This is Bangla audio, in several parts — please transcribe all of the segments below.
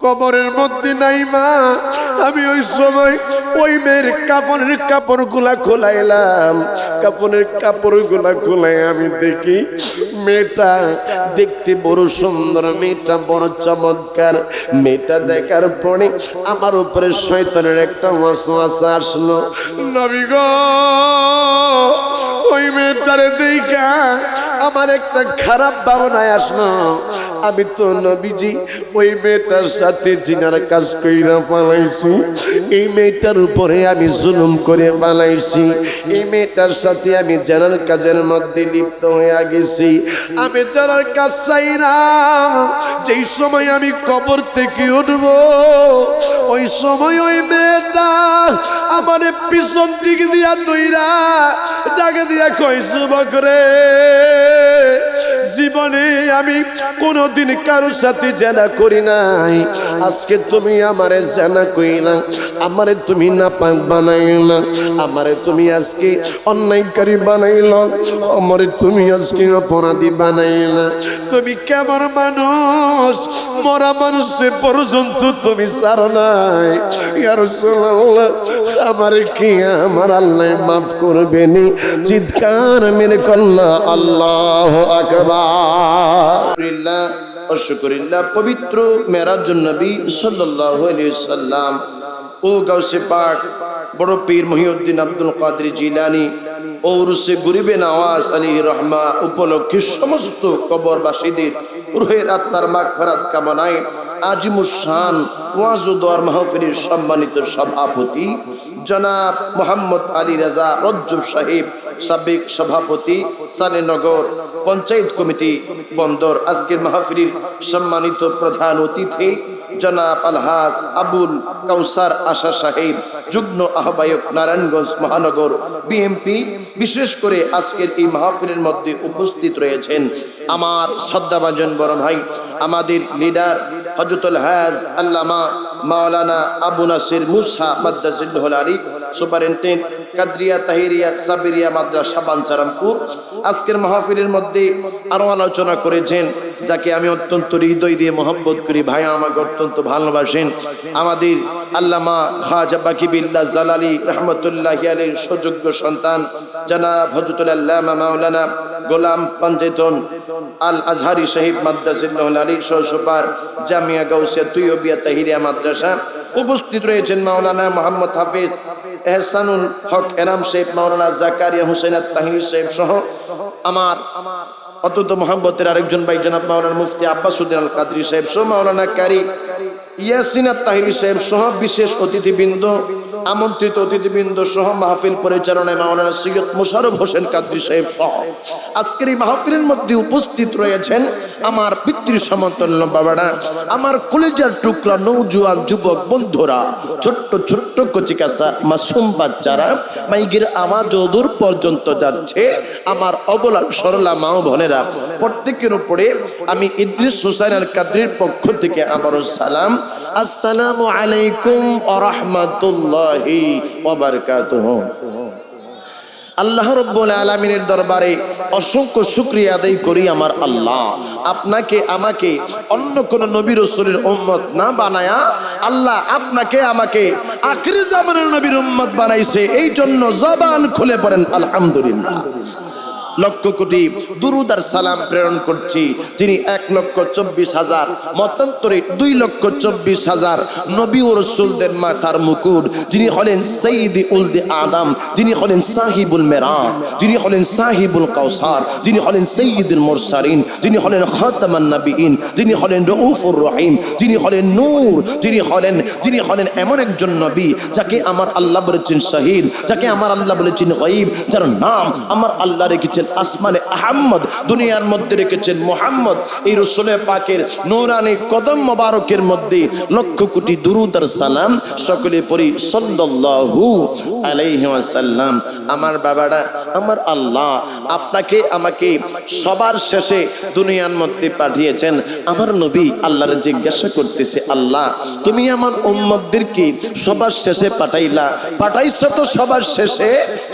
কবরের মধ্যে নাই মা। আমি ওই সময় ওই মেয়ের কাফনের কাপড়গুলা খোলাইলাম, কাফনের কাপড়গুলা খোলাই আমি দেখি মেয়েটা দেখতে বড় সুন্দর, মেয়েটা বড় চমৎকার। মেয়েটা দেখার পরে আমার উপরে শয়তানের একটা ওয়াসওয়াসা আসলো। নবী গো, ওই মেয়েটারে দেখা আমার একটা খারাপ ভাবনায় আসলো। আমি তো নবীজি ওই মেয়েটার সাথে জিনার কাজ কইরা পালাইছি, এই মেয়েটার উপরে আমি জুলুম করে পালাইছি, এই মেয়েটার সাথে আমি জানার কাজের মধ্যে লিপ্ত হয়ে গেছি। আমি জানার কাজ চাই না। যেই সময় আমি কবর থেকে উঠব ওই সময় ওই মেয়েটা আমার পিছন দিক দিয়া তৈরা ডাকে দিয়া কই, যুবক রে, জীবনে আমি কোনদিন কারোর সাথে জানা করি নাই, আজকে তুমি আমারে জানা কইলা, আমারে তুমি নাপাক বানাইলা, আমারে তুমি আজকে অন্যায়কারী বানাইলা, আমারে তুমি আজকে অপরাধী বানাইলা। তুমি কেমন মানুষ, মরা মানুষে পর্যন্ত তুমি ছাড়ো নাই। ইয়া রাসূলুল্লাহ, আমারে কি আমার আল্লাহ মাফ করবেনি? চিৎকার মেরে কল্লা আল্লাহু আকবার। অশুকরিল্লাহ। পবিত্র মেরাজুন নবী সাল্লাল্লাহু আলাইহি সাল্লাম ও গাউসে পাক বড় পীর মহিউদ্দিন আব্দুল কাদের জিলানী ও উরুসে গরিবে নওয়াজ আলাইহির রহমা উপলক্ষে সমস্ত কবরবাসীদের রূহের আত্মার মাগফিরাত কামনায় আজিমুস শান ওয়াজ ও দোয়ার মাহফিলের সম্মানিত সভাপতি জনাব মোহাম্মদ আলী রাজা রজ্জব সাহেব, সাবেক সভাপতি সালেনগর পঞ্চায়েত কমিটি বন্দর, আজকের মাহফিলের সম্মানিত প্রধান অতিথি জনাব আলহাজ আবুল কাউসার আশা সাহেব, যুগ্ম আহ্বায়ক নারায়ণগঞ্জ মহানগর বিএমপি। বিশেষ করে আজকের এই মাহফিলের মধ্যে উপস্থিত রয়েছেন আমার শ্রদ্ধাভাজন বড় ভাই, আমাদের লিডার হযরতুল হাজ আল্লামা মাওলানা আবু নাসির মুসা মাদ্দাজিল্লাহুল আলী, সুপারিনটেন্ডেন্ট কাদরিয়া তাহিরিয়া সাবিরিয়া মাদ্রাসা বাঞ্চারামপুর। আজকের মাহফিলের মধ্যে আরো আলোচনা করেছেন যাকে আমি অত্যন্ত হৃদয় দিয়ে মহব্বত করি, ভাই আমাকে অত্যন্ত ভালোবাসেন, আমাদের আল্লামা খাজা বাকিবিল্লাহ জালালী রহমতুল্লাহি আলাইহির সুযোগ্য সন্তান জনাব হযরতুল আল্লামা মাওলানা গোলাম পঞ্জেতন আল আজহারি সাহেব মাদ্দাজিল্লাহুল আলী, সুপার জামিয়া গাউসিয়া তুইয়বিয়া তাহিরিয়া মাদ্রাসা। উপস্থিত রয়েছেন মাওলানা মোহাম্মদ হাফিজ এহসানুল হক এনাম সাহেব, মাওলানা জাকারিয়া হুসেন তাহির সাহেব সহ আমার অত্যন্ত মোহাম্মতের আরেকজন ভাই জনাব মাওলানা মুফতি আব্বাসউদ্দিন আল কাদরি সাহেব সহ, মাওলানা কারি ইয়াসিন তাহিরি সাহেব সহ বিশেষ অতিথিবৃন্দ, আমন্ত্রিত অতিথিবৃন্দ সহ মাহফিল পরিচালনায় মাওলানা সৈয়দ মোশাররফ হোসেন কাদরি সাহেব সহ আজকের এই মাহফিলের মধ্যে উপস্থিত রয়েছেন আমার পিতৃ সমতুল্য বাবারা, আমার কলেজের টুকরা নওজোয়ান যুবক বন্ধুরা, ছোট্ট ছোট্ট কচিকাসা মাসুম বাচ্চারা, মাইকের আওয়াজ দূর পর্যন্ত যাচ্ছে, আমার অবলা সরলা মা বোনেরা, প্রত্যেকের উপরে আমি ইদ্রিস হোসেন আল কাদরির পক্ষ থেকে আবারও সালাম, আসসালামু আলাইকুম ওয়া রাহমাতুল্লাহি ওয়া বারাকাতুহু। আল্লাহ রাব্বুল আলামিনের দরবারে অসংখ্য শুকরিয়া আদায় করি আমার আল্লাহ আপনাকে আমাকে অন্য কোন নবী রাসূলের উম্মত না বানায়া আল্লাহ আপনাকে আমাকে আখির জামানের নবীর উম্মত বানাইছে, এই জন্য জবান খুলে পড়েন আলহামদুলিল্লাহ। লক্ষ কোটি দুরুদ আর সালাম প্রেরণ করছি যিনি 1,24,000 মতান্তরে 2,24,000 নবী ও রাসূলদের মাথার মুকুট, যিনি হলেন সাইয়্যিদি উলদি আদম, যিনি হলেন সাহিবুল মিরাজ, যিনি হলেন সাহিবুল কাউসার, যিনি হলেন সাইয়্যিদুল মুরসালিন, যিনি হলেন খাতামান নবিয়িন, যিনি হলেন রউফুর রহিম, যিনি হলেন নূর, যিনি হলেন এমন একজন নবী যাকে আমার আল্লাহ বলেছেন শহীদ, যাকে আমার আল্লাহ বলেছেন গায়ব, যার নাম আমার আল্লাহ রেখেছেন আসমানে আহমদ, দুনিয়ার মধ্যে রেখেছেন মুহাম্মদ। এই রাসূল পাকের নূরানি কদম মোবারকের মধ্যে লক্ষ কোটি দুরূদ আর সালাম সকলে পড়ি সাল্লাল্লাহু আলাইহি ওয়াসাল্লাম। আমার বাবারা, আমার আল্লাহ আপনাকে আমাকে সবার শেষে দুনিয়ার মধ্যে পাঠিয়েছেন। আমার নবী আল্লাহর জিজ্ঞাসা করতেছে, আল্লাহ তুমি আমার উম্মতদেরকে সবার শেষে পাঠাইছো তো সবার শেষে,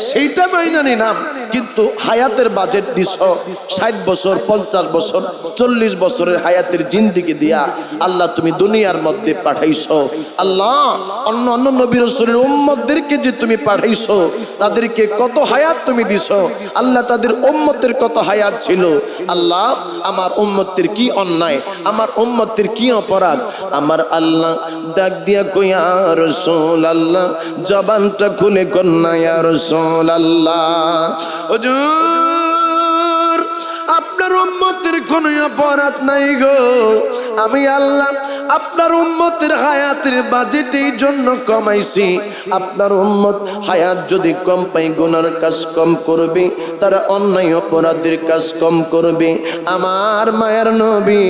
সেইটা মাইনা নিলাম, কিন্তু হায়াতের বাজেট দিছ 60 বছর, 50 বছর, 40 বছরের হায়াতের জিন্দেগি দিয়া আল্লাহ তুমি দুনিয়ার মধ্যে পাঠাইছো। আল্লাহ অন্য অন্য নবী রাসূলের উম্মতদেরকে যে তুমি পাঠাইছো তাদেরকে কত হায়াত তুমি দিছো আল্লাহ, তাদের উম্মতের কত হায়াত ছিল আল্লাহ। আমার উম্মতের কি অন্যায়, আমার উম্মতের কি অপরাধ, আমার আল্লাহ ডাক দিয়া কই ইয়া রাসূলুল্লাহ, জবানটা খুলে কন্যা ইয়া রাসূলুল্লাহ, হুজুর আপনার উম্মতের কোনো অপরাধ নাই গো, আমি আল্লাহ আপনার উম্মতের হায়াতের বাজেটের জন্য কমাইছি। আপনার উম্মত হায়াত যদি কম পাই গুনার কাজ কম করবে, তারা অন্যায় অপরাধের কাজ কম করবে। আমার মায়ের নবী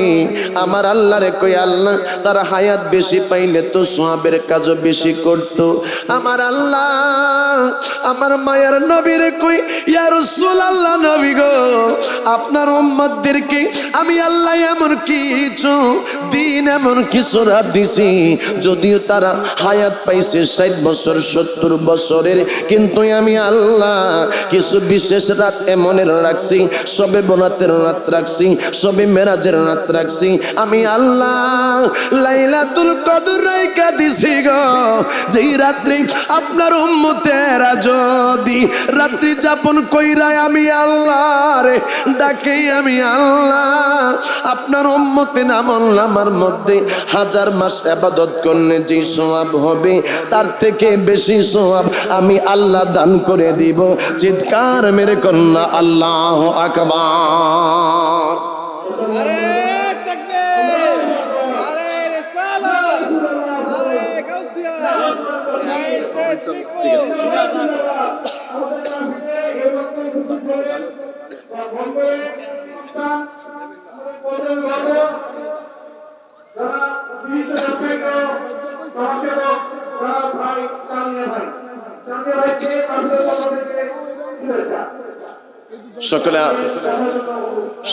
আমার আল্লাহরে কই আল্লাহ তারা হায়াত বেশি পাইলে তো সওয়াবের কাজও বেশি করত। আমার আল্লাহ আমার মায়ের নবীরে কই ইয়া রাসূলুল্লাহ, নবী গো আপনার উম্মতদেরকে আমি আল্লাহ এমন কিছু দিন এমন কিছু রাত দিছি, যদিও তারা হায়াত পাইছে 60 বছর 70 বছরের, কিন্তু আমি আল্লাহ কিছু বিশেষ রাত এমনের রাখছি, সবে বরাতের রাত রাখছি, সবে মেরাজের রাত রাখছি। আমি আল্লাহ লাইলাতুল কদর রাইখা দিছি গো, যেই রাত্রি আপনার উম্মতেরা যদি রাত্রি যাপন কইরা আমি আল্লাহ রে ডাকে, আমি আল্লাহ আপনার উম্মতে আমলনামার মধ্যে 1000 মাস ইবাদত করলে যে সওয়াব হবে তার থেকে বেশি সওয়াব আমি আল্লাহ দান করে দিব। চিৎকার মেরে কন্যা আল্লাহু আকবার। আরে তাকবীর, আরে রিসালাত, আরে গাউসিয়া, শাইর শেষরিকো।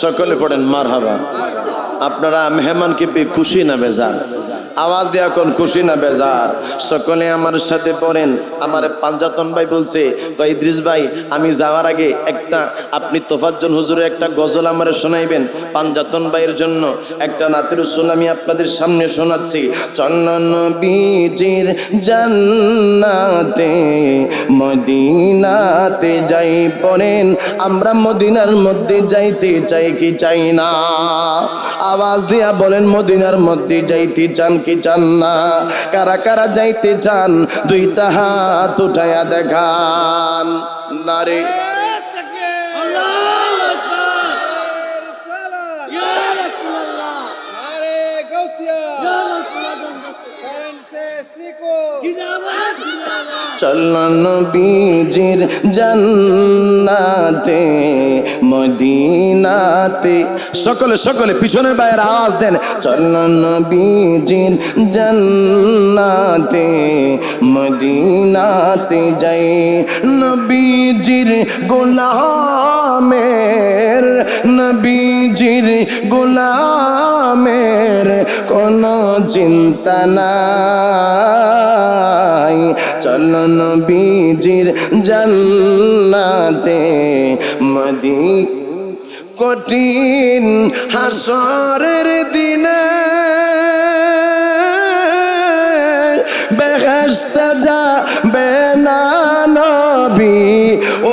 সকলে পড়েন মারহাবা। আপনারা মেহমানকে পেয়ে খুশি না বেজার? আওয়াজ দেয়া কোন খুশি না বেজার? সকলে আমার সাথে পড়েন। আমার পাঞ্জাতন ভাই বলছে ইদ্রিস ভাই আমি যাওয়ার আগে একটা আপনি তোফাজ্জল হুজুরের একটা গজল আমারে শোনাইবেন। পাঞ্জাতন ভাইয়ের জন্য একটা নাতের রসুল আমি আপনাদের সামনে শোনাচ্ছি। চন্দন বীজির জান্নাতে মদিনাতে যাই পড়েন, আমরা মদিনার মধ্যে যাইতে চাই কি চাই না? আওয়াজ দিয়া বলেন মদিনার মধ্যে যাইতে চান কি চান না? কারা কারা যাইতে চান দুইটা হাত উঠায়া দেখান। নারে চলন বীজির জান্নাতে মদিনাতে, সকলে সকলে পিছনের বাইরের আওয়াজ দেন। চলন বীজির জান্নাতে মদিনাতে যাই, নবীজির গোলামের নবীজির গোলামের কোনো চিন্তা নাই। চলো নবীজির জান্নাতে মদি কঠিন হাসরের দিনে বেহেশতে যাবে না নবী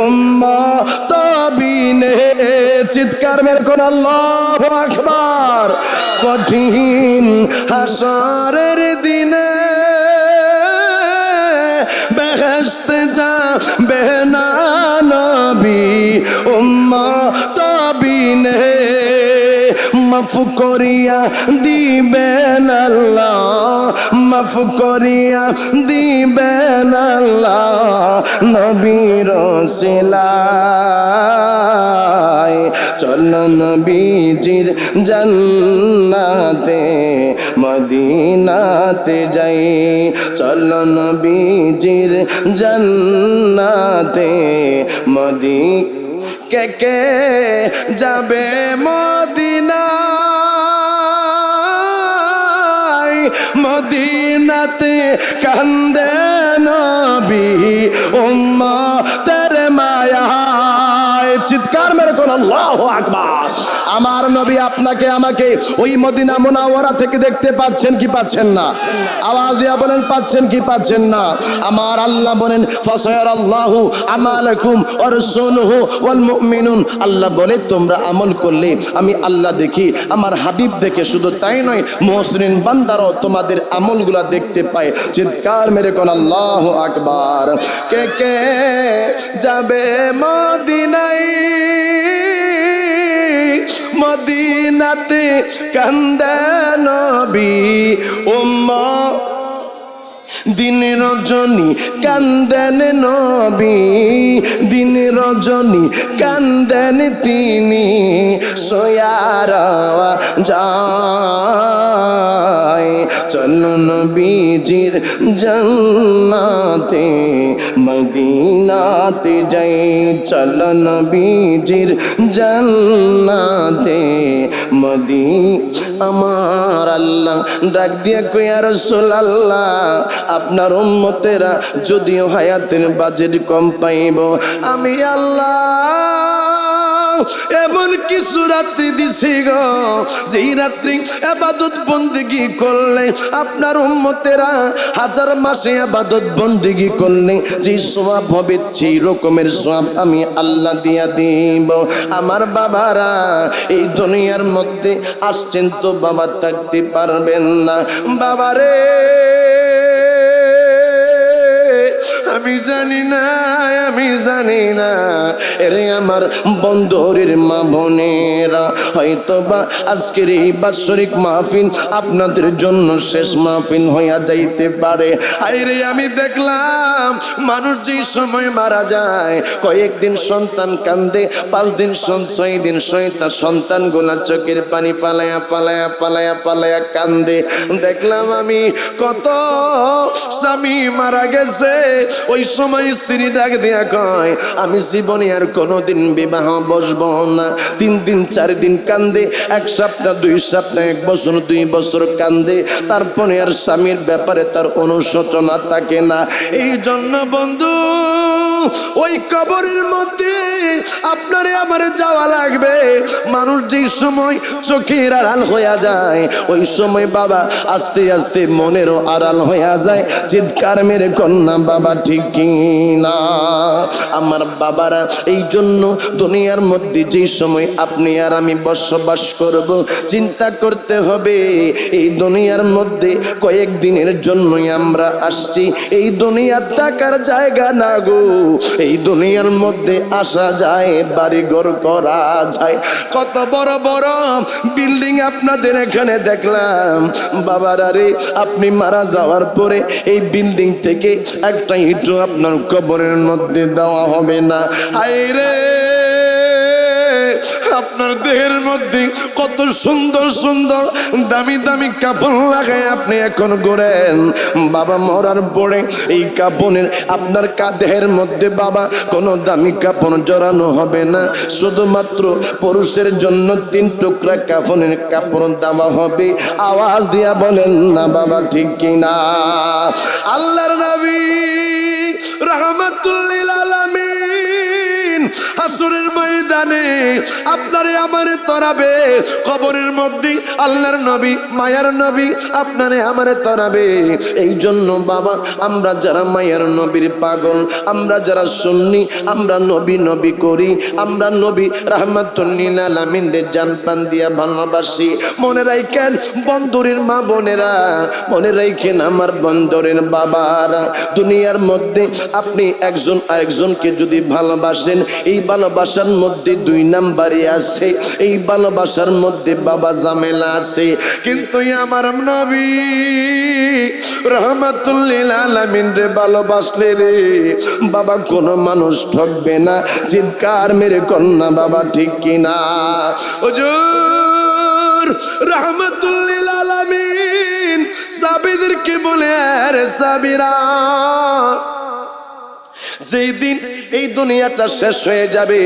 উম্মত বিনে। চিৎকার মেরে কোন আল্লাহু আকবার। কঠিন হাসরের দিনে বেহেশতে যাবে না নবী উম্মত বিনে। মাফ করিয়া দিবেন আল্লাহ, মাফ করিয়া দিবেন আল্লাহ নবীর ওসিলায়। চলো নবীজির জান্নাতে মদিনাতে যাই, চলো নবীজির জান্নাতে মদি কে কে যাবে মদিনায়? মদিনাতে কান্দে নবী উম্মতের মায়া চিৎকার মেরে কোন আল্লাহু আকবার। আমার নবী আপনাকে আমাকে ওই মদিনা মুনাওয়ারা থেকে দেখতে পাচ্ছেন কি পাচ্ছেন না? আওয়াজ দিয়া বলেন পাচ্ছেন কি পাচ্ছেন না? আমার আল্লাহ বলেন ফাসায়ারাল্লাহু আমালাকুম ওয়া রাসূলুহু ওয়াল মুমিনুন। আল্লাহ বলে তোমরা আমল করলে আমি আল্লাহ দেখি, আমার হাবিব দেখে। শুধু তাই নয়, মুহসিন বান্দারাও তোমাদের আমলগুলা দেখতে পায়। চিৎকার মেরে কোন আল্লাহু আকবার। কে কে যাবে মদিনায়, মদিনাতে কান্দে নবী উম্মত, দিন রজনী কান্দেন নবী, দিন রজনী কান্দেন তিনি, সোয়ারা যায় চলো নবীজির জান্নাতে মদিনাতে যাই, চলো নবীজির জান্নাতে আমার আল্লাহ ডাক দিয়া কইয়া রাসূলুল্লাহ, আপনার উম্মতেরা যদিও হায়াতের বাজেট কম পাইব, আমি আল্লাহ এমন কিছু রাত্রি দিছি গো, যেই রাত্রি ইবাদত বন্দেগী করলে আপনার উম্মতেরা হাজার মাসে ইবাদত বন্দেগী করলে যে সওয়াব হবে সেই রকমের সওয়াব আমি আল্লাহ দিয়া দিব। আমার বাবারা এই দুনিয়ার মধ্যে আসছেন তো বাবা থাকতে পারবেন না। বাবারে আমি জানি না, আমি জানি না এরে আমার বন্ধুরের মা বোনেরা, হয়তোবা আজকের এই বাৎসরিক মাহফিল আপনাদের জন্য শেষ মাহফিল হইয়া যাইতে পারে। আরে আমি দেখলাম মানুষ যেই সময় মারা যায় কয়েকদিন সন্তান কান্দে, 5 দিন 6 দিন সন্তান গোলা চোখের পানি ফালায়া ফালায়া ফালায়া ফালায়া কান্দে। দেখলাম আমি কত স্বামী মারা গেছে, ওই সময় স্ত্রী ডাক দিয়া কয় আমি জীবনে আর কোনোদিন বিবাহ বসবো না। 3 দিন 4 দিন কান্দে, 1 সপ্তাহ 2 সপ্তাহ 1 বছর 2 বছর কান্দে, তারপরে আর স্বামীর ব্যাপারে তার অনুশোচনা থাকে না। এই জন্য বন্ধু ওই কবরের মধ্যে আপনারে আমার যাওয়া লাগবে। মানুষ যেই সময় চোখের আড়াল হইয়া যায় ওই সময় বাবা আস্তে আস্তে মনেরও আড়াল হইয়া যায়। চিৎকার মেরে কন্যা বাবা ঠিক কিনা? আমার বাবারা এই জন্য দুনিয়ার মধ্যে যেই সময় আপনি আর আমি বসবাস করব, চিন্তা করতে হবে এই দুনিয়ার মধ্যে কয়েকদিনের জন্যই আমরা আসছি। এই দুনিয়া থাকার জায়গা না গো, এই দুনিয়ার মধ্যে আসা যায়, বাড়ি ঘর করা যায়, কত বড় বড় বিল্ডিং আপনাদের এখানে দেখলাম। বাবারা রে আপনি মারা যাওয়ার পরে এই বিল্ডিং থেকে একটা ইটও আপনার কবরের মধ্যে দেওয়া হবে না। আইরে আপনার দেহের মধ্যে কত সুন্দর সুন্দর দামি দামি কাপড় লাগায় আপনি এখন ঘোরেন, বাবা মরার পরে এই কাপড়ের আপনার দেহের মধ্যে বাবা কোনো দামি কাপড় জড়ানো হবে না। শুধুমাত্র পুরুষের জন্য 3 টুকরা কাফনের কাপড় দেওয়া হবে। আওয়াজ দিয়া বলেন না বাবা ঠিক কিনা? আল্লাহর নবী রাহমাতুল লিল আলামিন হাসরের ময়দানে আপনারে আমারে তরাবে, কবরের মধ্যে আল্লাহর নবী মায়ার নবী আপনারে আমারে তরাবে। এই জন্য বাবা আমরা যারা মায়ার নবীর পাগল, আমরা যারা সুন্নি, আমরা নবী নবী করি, আমরা নবী রাহমাতুল লিল আলামিনের জান প্রাণ দিয়া ভালোবাসি। মনে রাখেন বন্ধুরের মা বোনেরা, মনে রাখেন আমার বন্ধুরের বাবারা, দুনিয়ার মধ্যে আপনি একজন আরেকজনকে যদি ভালোবাসেন এই ভালোবাসার মধ্যে 2 নাম্বারই আছে, এই ভালোবাসার মধ্যে বাবা ঝামেলা আছে। কিন্তু আমার নবী রাহমাতুল লিল আলামিন রে ভালোবাসলে রে বাবা কোনো মানুষ ঠকবে না। চিৎকার মেরে কন্যা বাবা ঠিক কিনা? হুজুর রাহমাতুল লিল আলামিন সাহাবীদেরকে বলে আরে সাহাবীরা যেই দিন এই দুনিয়াটা শেষ হয়ে যাবে,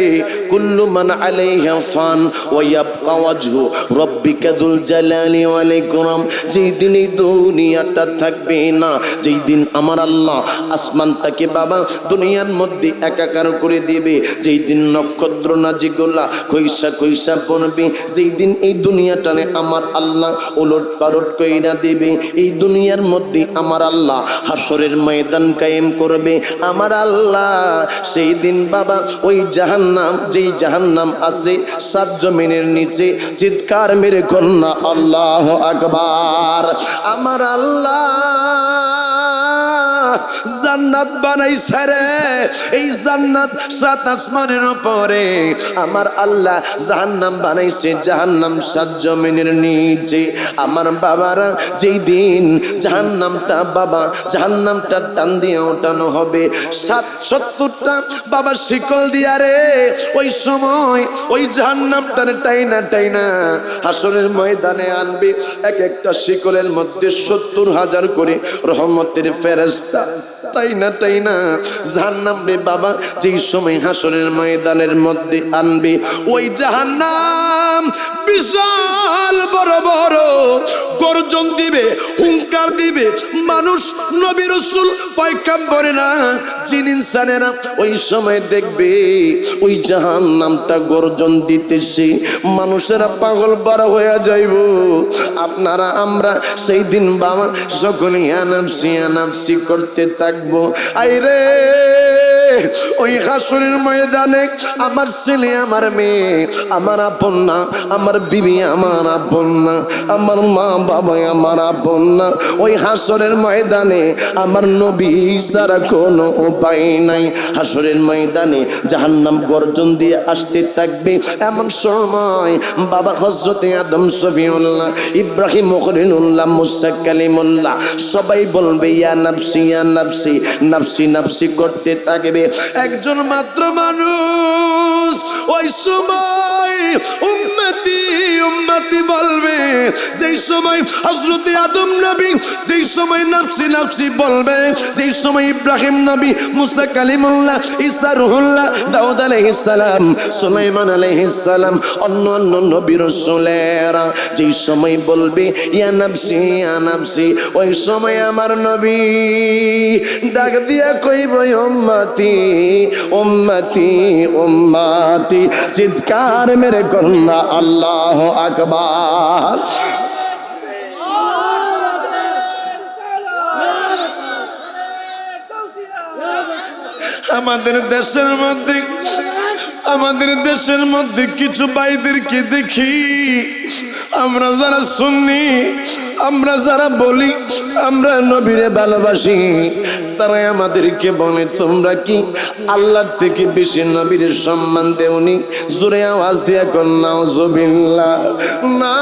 কুল্লু মান আলাইহা ফান ওয়া ইয়াবকা ওয়াজহু রাব্বিকা যুল জালালি ওয়াল ইকরাম। যেই দিন এই দুনিয়াটা থাকবে না, যেই দিন আমার আল্লাহ আসমানটাকে বাবা দুনিয়ার মধ্যে একাকার করে দিবে, যেই দিন নক্ষত্র নাজিগুলা কইসা কইসা পড়বে, যেই দিন এই দুনিয়াটানে আমার আল্লাহ ওলট পালট কইরা দিবে, এই দুনিয়ার মধ্যে আমার আল্লাহ হাসরের ময়দান কায়েম করবে আমার আল্লাহ। সেই দিন বাবা ওই জাহান্নাম, যেই জাহান্নাম আছে সাত জমিনের নিচে, চিৎকার মেরে কন্যা আল্লাহু আকবার। আমার আল্লাহ জান্নাত বানাইছে রে, এই জান্নাত সাত আসমানের উপরে। আমার আল্লাহ জাহান্নাম বানাইছে, জাহান্নাম সাত জমিনের নিচে। আমার বাবারা যেই দিন জাহান্নামটা বাবা জাহান্নামটা টান দিয়ে ওঠানো হবে ৭৭টা বাবা শিকল দিয়া রে, ওই সময় ওই জাহান্নামটার টাইনা টাইনা হাসরের ময়দানে আনবে। এক একটা শিকলের মধ্যে ৭০,০০০ করে রহমতের ফেরেশতা টাইনা টাইনা জাহান্নাম রে বাবা যেই সময় হাসরের ময়দানের মধ্যে আনবে, ওই জাহান্নাম বিশাল বড় বড় গর্জন দিবে, হুঙ্কার দিবে। মানুষ, নবী রাসূল পয়গম্বরেরা, জিন ইনসানেরা ওই সময় দেখবে ওই জাহান্নামটা গর্জন দিতেছে, মানুষেরা পাগল বড় হয়ে যাইব। আপনারা আমরা সেই দিন বাবা সকলে আনাফসি আনাফসি করতে থাকবো। আইরে ওই হাসরের ময়দানে আমার ছেলে, আমার মেয়ে, আমার আপন না, আমার বিবি আমার আপন না, আমার মা বাবা আমার আপন না। ওই হাসরের ময়দানে আমার নবী ছাড়া কোনো উপায় নাই। হাসরের ময়দানে জাহান্নাম গর্জন দিয়ে আসতে থাকবে। এমন সময় বাবা হযরতে আদম, শফিউল্লাহ, ইব্রাহিম, খলিলুল্লাহ, মুসা কালিমুল্লাহ সবাই বলবে ইয়া নাফসি ইয়া নাফসি, নাফসি নাফসি করতে থাকবে। একজন মাত্র মানুষ ওই সময় উম্মতি উম্মতি বলবে। যেই সময় হযরতে আদম নবী যেই সময় নাফসি নাফসি বলবে, যেই সময় ইব্রাহিম নবী, মুসা কালিমুল্লাহ, ঈসা রুহুল্লাহ, দাউদ আলাইহিস সালাম, সুলাইমান আলাইহিস সালাম, অন্য অন্য নবী রাসূলেরা যেই সময় বলবে ইয়া নাফসি ইয়া নাফসি, ওই সময় আমার নবী ডাক দিয়া কইব উম্মতি উম্মতি উম্মতি, চিৎকার মেরে কন্যা আল্লাহু আকবার। আমাদের দেশের মধ্যে কিছু ভাইদেরকে দেখি, আমরা যারা সুন্নি, আমরা যারা বলি আমরা নবীরে ভালোবাসি, তারাই আমাদেরকে বলে তোমরা কি আল্লাহর থেকে বেশি নবীর সম্মান দেওনি? জোরে আওয়াজ দিয়া কর নাউজুবিল্লাহ। না,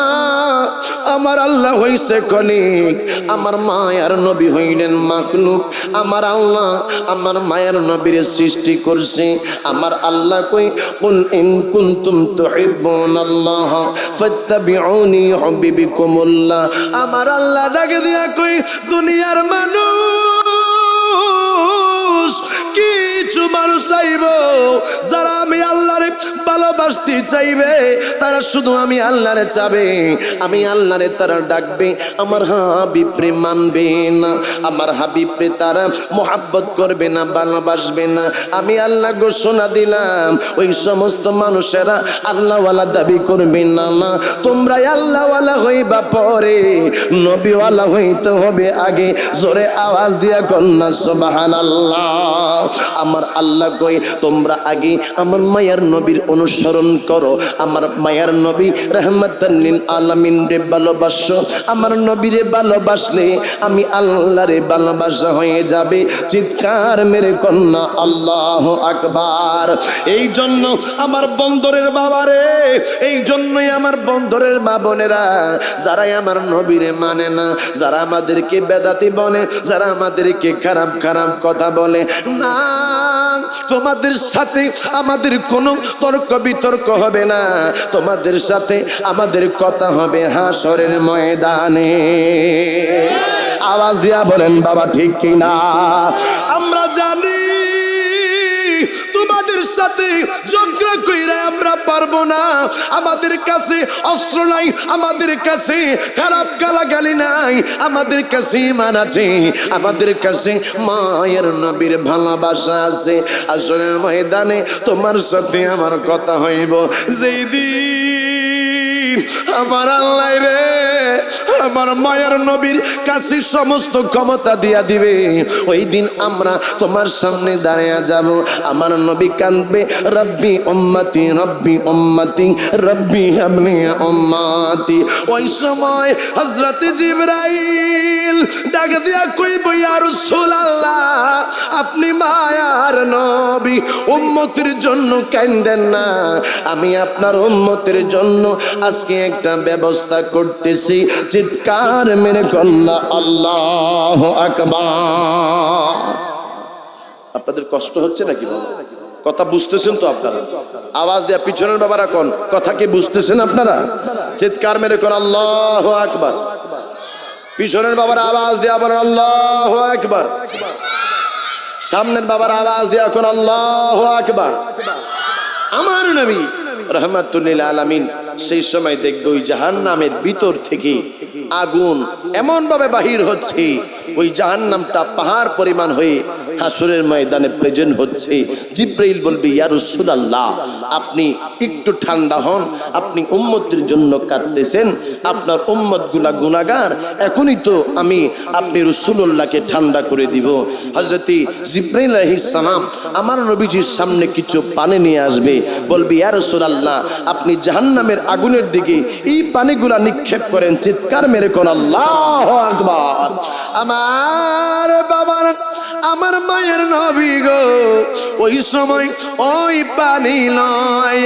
আমার আল্লাহ হইছে খলিক, আমার মায়ার নবী হইলেন মাখলুক। আমার আল্লাহ আমার মায়ার নবীর সৃষ্টি করছে। আমার আল্লাহ কই কুল ইন কুনতুম তুহিব্বুনাল্লাহ ফাত্তাবিউনি ইউহিব্বুকুমুল্লাহ। আমার আল্লাহ ডাকে দিয়া কই দুনিয়ার মানুষ, কিছু মানুষ চাইব যারা আমি আল্লাহরে ভালোবাসতে চাইবে, তারা শুধু আমি আল্লাহরে চাবে, আমি আল্লাহরে তারা ডাকবে, আমার হাবিবরে মানবে না, আমার হাবিবরে তারা মোহাব্বত করবে না, ভালোবাসবে না। আমি আল্লাহ ঘোষণা দিলাম ওই সমস্ত মানুষেরা আল্লাহওয়ালা দাবি করবে না। না, তোমরা আল্লাহওয়ালা হইবা পরে, নবীওয়ালা হইতে হবে আগে। জোরে আওয়াজ দিয়া কন্যা সুবহানাল্লাহ। আমার আল্লাহ কই তোমরা আগে আমার মায়ার নবীর অনুসরণ করো, আমার মায়ার নবী রাহমাতাল লিল আলামিন রে ভালোবাসো। আমার নবীরে ভালোবাসলে আমি আল্লাহরে ভালোবাসা হয়ে যাবে। চিৎকার মেরে কন্যা আল্লাহু আকবার। এই জন্য আমার বন্দরের বাবারে, এই জন্যই আমার বন্দরের মা বোনেরা, যারাই আমার নবীরে মানে না, যারা আমাদেরকে বেদাতি বলে, যারা আমাদেরকে খারাপ খারাপ কথা বলে, না, তোমাদের সাথে আমাদের কোনো তর্ক বিতর্ক হবে না, তোমাদের সাথে আমাদের কথা হবে হাসরের ময়দানে। আওয়াজ দিয়া বলেন বাবা ঠিক কিনা? আমরা জানি তোমাদের সাথে ঝগড়া কইরা আমরা পারবো না। আমাদের কাছে অস্ত্র নাই, আমাদের কাছে খারাপ গালাগালি নাই, আমাদের কাছে ঈমান আছে, আমাদের কাছে মায়ের নবীর ভালোবাসা আছে। আসরের ময়দানে তোমার সাথে আমার কথা হইব, যেই দিন আমার আল্লাহ রে আমার মায়ের নবীর কাছে সমস্ত ক্ষমতা দিয়া দিবে, ওই দিন আমরা তোমার সামনে দাঁড়িয়ে যাব। আমার নবী কাঁদবে, রব্বি উম্মতি রব্বি উম্মতি রব্বি হাবলি উম্মতি। ওই সময় হযরত জিবরাইল ডাক দিয়া কইব, ইয়া রাসূলুল্লাহ আপনি মায়ার নবী, উম্মতের জন্য কাঁদেন না, আমি আপনার উম্মতের জন্য আজকে একটা ব্যবস্থা করতেছি। চিৎকার মেরে কন্যা আল্লাহু আকবার। আপনাদের কষ্ট হচ্ছে নাকি? কথা বুঝতেছেন তো আপনারা? আওয়াজ দেয়া পিছনের বাবারা কোন কথা কি বুঝতেছেন আপনারা? চিৎকার মেরে কোন আল্লাহু আকবার। পিছনের বাবারা আওয়াজ দেয়া বলেন আল্লাহু আকবার। সামনের বাবার আওয়াজ দেয়া কোন আল্লাহু আকবার। আমার নবী রাহমাতুল লিল আলামিন সেই সময় দেখবে ওই জাহান্নামের ভিতর থেকে আগুন এমন ভাবে বাহির হচ্ছে, ওই জাহান্নামটা পাহাড় পরিমাণ হয়ে হাসরের ময়দানে প্রেজেন্ট হচ্ছে। জিবরাইল বলবে, ইয়া রাসূলুল্লাহ আপনি একটু ঠান্ডা হন, আপনি উম্মতের জন্য কাঁদতেছেন, আপনার উম্মতগুলা গুনাহগার, এখনই তো আমি আপনি রাসূলুল্লাহকে ঠান্ডা করে দিব। হযরত জিবরাইল আলাইহিস সালাম আমার নবীজির সামনে কিছু পানি নিয়ে আসবে, বলবে, ইয়া রাসূলুল্লাহ আপনি জাহান্নামের আগুনের দিকে এই পানিগুলা নিক্ষেপ করেন। চিৎকার মেরে কোন আল্লাহু আকবার। আমার বাবার আমার মায়ের নবী গো ওই সময় ওই পানি নয়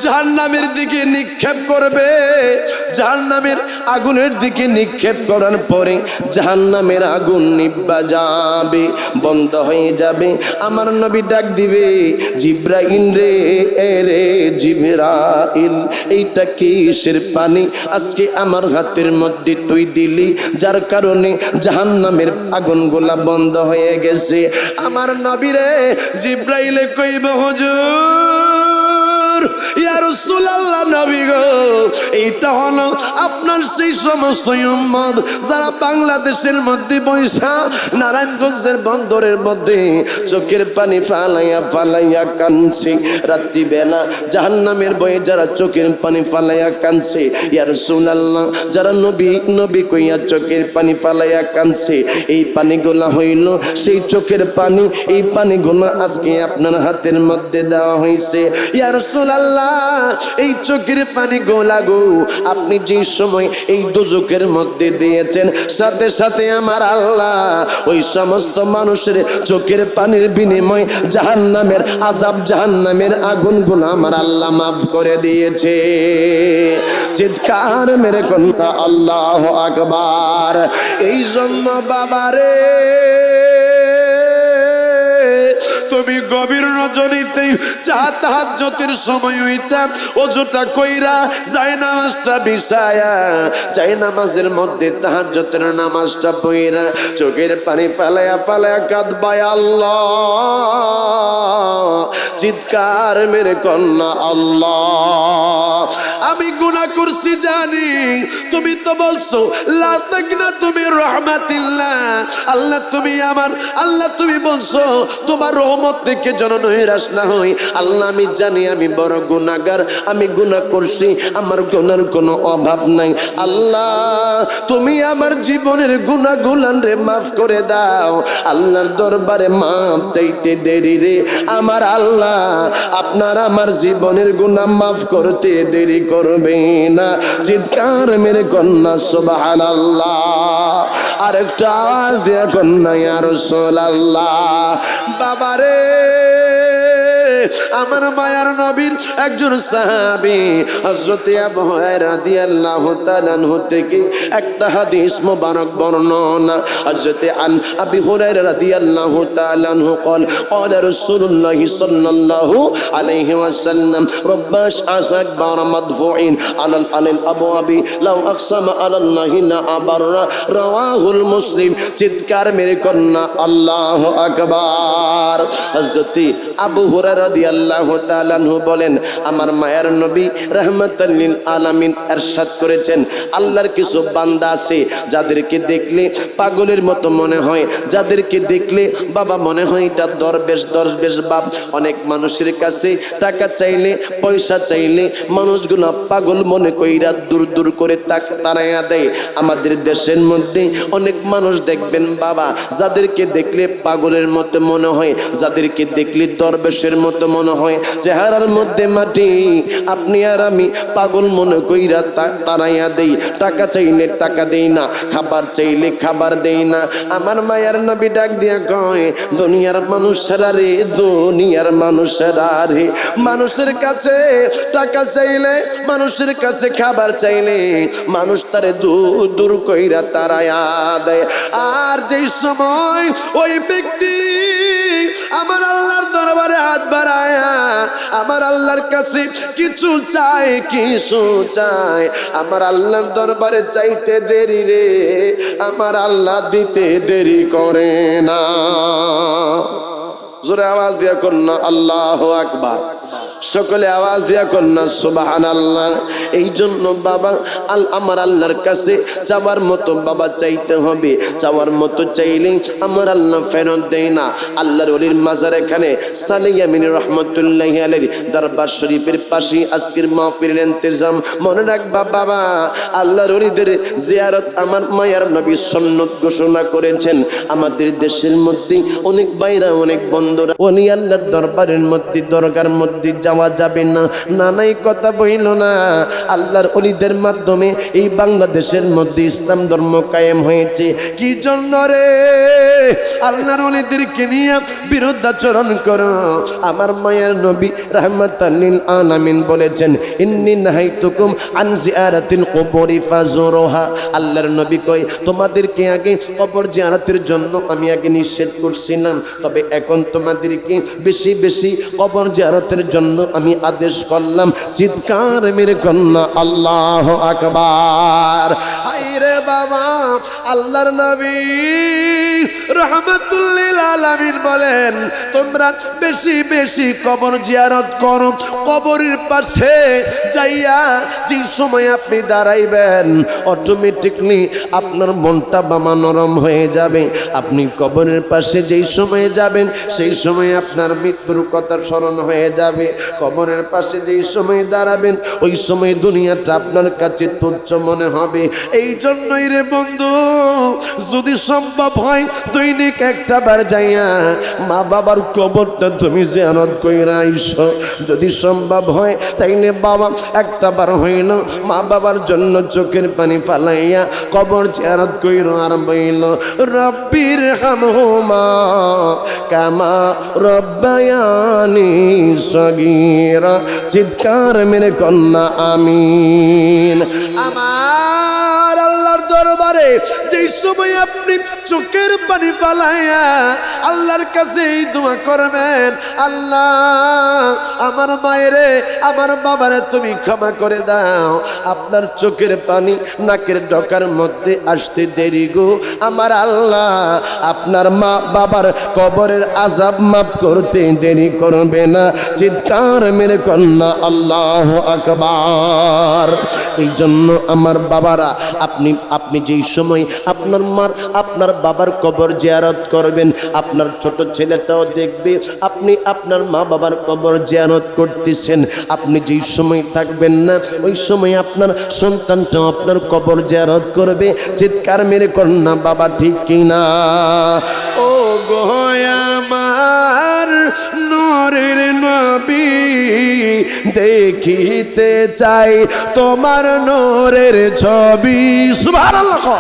জাহান্নামের দিকে নিক্ষেপ করবে। জাহান্নামের আগুনের দিকে নিক্ষেপ করার পরে জাহান্নামের আগুন নিভা যাবে, বন্ধ হয়ে যাবে। আমার নবী ডাক দিবে, জিবরাইল রে, এ রে জিবরাইল এইটা কিসের পানি আজকে আমার হাতের মধ্যে তুই দিলি, যার কারণে জাহান্নামের আগুনগুলা বন্ধ হয়ে গেছে। আমার নবী রে জিবরাইলে কইবে, হুজুর ইয়া রাসূলুল্লাহ নবী গো এইটা হলো আপনার সেই সমস্ত উম্মত যারা বাংলাদেশের মধ্যে বৈশা নারায়ণগঞ্জের বন্দরের মধ্যে চোখের পানি ফালাইয়া ফালাইয়া কাঁদছে, রাত্রিবেলা জাহান্নামের ভয়ে যারা চোখের পানি ফালাইয়া কাঁদছে। ইয়া রাসূলুল্লাহ যারা নবী নবী কইয়া চোখের পানি ফালাইয়া কাঁদছে, এই পানিগুলা হইল সেই চোখের পানি। এই পানিগুলো আজকে আপনার হাতের মধ্যে দেওয়া হয়েছে। ইয়া রাসূলুল্লাহ এই চোখের পানি গোলা গো আপনি যে সময় এই দোজখের মধ্যে দিয়েছেন, সাথে সাথে আমার আল্লাহ ওই সমস্ত মানুষের চোখের পানির বিনিময় জাহান্নামের আযাব জাহান্নামের আগুনগুলো আমার আল্লাহ মাফ করে দিয়েছে। চিৎকার মেরে কন্যা আল্লাহু আকবার। এই জন্য বাবারে তুমি গভীর রজনীতে তাহাজ্জুদের সময় হইতা ওযুটা কইরা যায় নামাজটা বিছায়া যায় নামাজের মধ্যে তাহাজ্জুদের নামাজটা পড়া চোখের পানি ফালায়া ফালায়া কাঁদবা আল্লাহ। চিৎকার মেরে কন্যা আল্লাহ আমি গুনাহ করছি জানি, তুমি তো বলছো লা তাকনা তুমি রাহমাতিল্লাহ, আল্লাহ তুমি আমার আল্লাহ তুমি বলছো তোমার রহমত থেকে যেন নৈরাশ না হই। আল্লাহ আমি জানি আমি বড় গুনাহগার, আমি গুনাহ করছি, আমার গুনার কোনো অভাব নাই। আল্লাহ তুমি আমার জীবনের গুনাহগুলান রে মাফ করে দাও। আল্লাহর দরবারে মাফ চাইতে দেরি রে আমার আল্লাহ আপনার আমার জীবনের গুনাহ মাফ করতে দেরি করবে না। চিৎকার মেরে কন্যা সুবহানাল্লাহ। আরেকটা আওয়াজ দেয়া কন্যা ইয়া রাসূলুল্লাহ। বাবারে আমার মায়ার নবীর একজন সাহাবী হযরত আবু হুরায়রা রাদিয়াল্লাহু তাআলা আনহু থেকে একটা হাদিস মোবারক বর্ণনা। হযরত আবু হুরায়রা রাদিয়াল্লাহু তাআলা আনহু قال قال رسول الله صلى الله عليه وسلم رباش أكبر مدفوع على الأبواب لو أقسم على الله لا أبر رواه المسلم। চিৎকার মেরে কন্যা আল্লাহু আকবার। হযরত আবু হুরায়রা রাদিয়াল্লাহু তাআলা আনহু বলেন, আমার মায়ার নবী রাহমাতাল লিল আলামিন ইরশাদ করেছেন, আল্লাহর কিছু বান্দা আছে যাদেরকে দেখলে পাগলের মতো মনে হয়, যাদেরকে দেখলে বাবা মনে হয় এটা দরবেশ বাপ। অনেক মানুষের কাছে টাকা চাইলে পয়সা চাইলে মানুষগুলো পাগল মনে কইরা দূর দূর করে তাড়াইয়া দেয়। আমাদের দেশের মধ্যে অনেক মানুষ দেখবেন বাবা, যাদেরকে দেখলে পাগলের মতো মনে হয়, যাদেরকে দেখলে দরবেশের মতো মনে হয়, চেহারার মধ্যে মাটি, আপনি আর আমি পাগল মনে কইরা তাড়াইয়া দেই। টাকা চাইলে টাকা দেই না, খাবার চাইলে খাবার দেই না। আমার মায়ার নবী ডাক দিয়া কয়, দুনিয়ার মানুষেরা রে, দুনিয়ার মানুষেরা রে, মানুষের কাছে টাকা চাইলে, মানুষের কাছে খাবার চাইলে মানুষ তারে দূর দূর কইরা তাড়াইয়া দেয়। আর যেই সময় ওই ব্যক্তি আমার আল্লাহর দরবারে হাত বাড়ায়া আমার আল্লাহর কাছে কিছু চায়, কিছু চায়, আমার আল্লাহর দরবারে চাইতে দেরি রে, আমার আল্লাহ দিতে দেরি করে না। জোরে আওয়াজ দিয়া কন্যা আল্লাহু আকবার, সকলে আওয়াজ দিয়া কন্যা সুবহানাল্লাহ। এই জন্য বাবা আমার আল্লাহর কাছে চাওয়ার মতো বাবা চাইতে হবে, চাওয়ার মতো চাইলেই আমার আল্লাহ ফেরত দেয় না। আল্লাহর ওলির মাজার এখানে সালেহ রহমতুল্লাহি আলাইহির দরবার শরীফের পাশে আজকের মাহফিলের ইন্তজাম। মনে রাখবা বাবা, আল্লাহর ওলিদের জিয়ারত আমার মায়ার নবী সুন্নাত ঘোষণা করেছেন। আমাদের দেশের মধ্যে অনেক বাইরা, অনেক বন্ধুরা ওলি আল্লাহর দরবারের মধ্যে, দরগার মধ্যে যাওয়া যাবে না, নানাই কথা বইল না। আল্লাহর ওলিদের মাধ্যমে এই বাংলাদেশের মধ্যে ইসলাম ধর্ম কায়েম হয়েছে। কি জন্য রে? আল্লাহর ওলিদেরকে নিয়ে বিরুদ্ধাচরণ করো। আমার মায়ের নবী রাহমাতাল লিল আলামিন বলেছেন, ইন্নী নাহাইতুকুম আন জিয়ারাতিল কুবুরি ফাজুরুহা। আল্লাহর নবী কয়, তোমাদেরকে আগে কবর জিয়ারতের জন্য আমি আগে নিষেধ করছিলাম, তবে এখন তোমাদেরকে বেশি বেশি কবর জিয়ারতের জন্য আমি আদেশ করলাম। চিৎকার মেরে কন্যা আল্লাহু আকবার। হায়রে বাবা, আল্লাহর নবী রাহমাতুল লিল আলামিন বলেন, তোমরা বেশি বেশি কবর জিয়ারত করো। কবরের পাশে যাইয়া যে সময় আপনি দাঁড়াইবেন, অটোমেটিকলি আপনার মনটা বাবা নরম হয়ে যাবে। আপনি কবরের পাশে যেই সময় যাবেন, সেই সময় আপনার মৃত্যুর কথা স্মরণ হয়ে যাবে। কবরের পাশে যেই সময় দাঁড়াবেন, ওই সময় দুনিয়াটা আপনার কাছে তুচ্ছ মনে হবে। এই জন্যই রে বন্ধু, যদি সম্ভব হয় দৈনিক একটা বার যাইয়া মা বাবার কবরটা তুমি জিয়ারত কইরা আইসো। যদি সম্ভব হয় তাইলে বাবা একটা বার হইল মা বাবার জন্য চোখের পানি ফালাইয়া কবর জিয়ারত কইরো। আর বইল, রব্বির হামহুমা কামা রব্বায়ানি সগীরা। চিৎকার মেরে কন্যা আমিন। আমার আল্লাহর দরবারে যেই সময় আপনি চোখের পানি ফালাইয়া আল্লাহর কাছে এই দোয়া করবেন, আল্লাহ আমার মায়েরে, আমার বাবারে তুমি ক্ষমা করে দাও। আপনার চোখের পানি নাকের ডকার মধ্যে আসতে দেরি গো আমার আল্লাহ, আপনার মা বাবার কবরের আযাব মাফ করতে দেরি করবে না। চিৎকার মেরে কন্যা আল্লাহু আকবার। এই জন্য আমার বাবারা, আপনি যেই সময় আপনার বাবার কবর জিয়ারত করবেন, আপনার ছোট ছেলেটাও দেখবে আপনি আপনার মা বাবার কবর জিয়ারত করতেছেন। আপনি যেই সময় থাকবেন না, ওই সময় আপনার সন্তানটাও আপনার কবর জিয়ারত করবে। চিৎকার মেরে কন্যা বাবা ঠিক কিনা? ও গো আমার নূরের নবী, দেখিতে চাই তোমার নূরের ছবি। সুবহানাল্লাহ।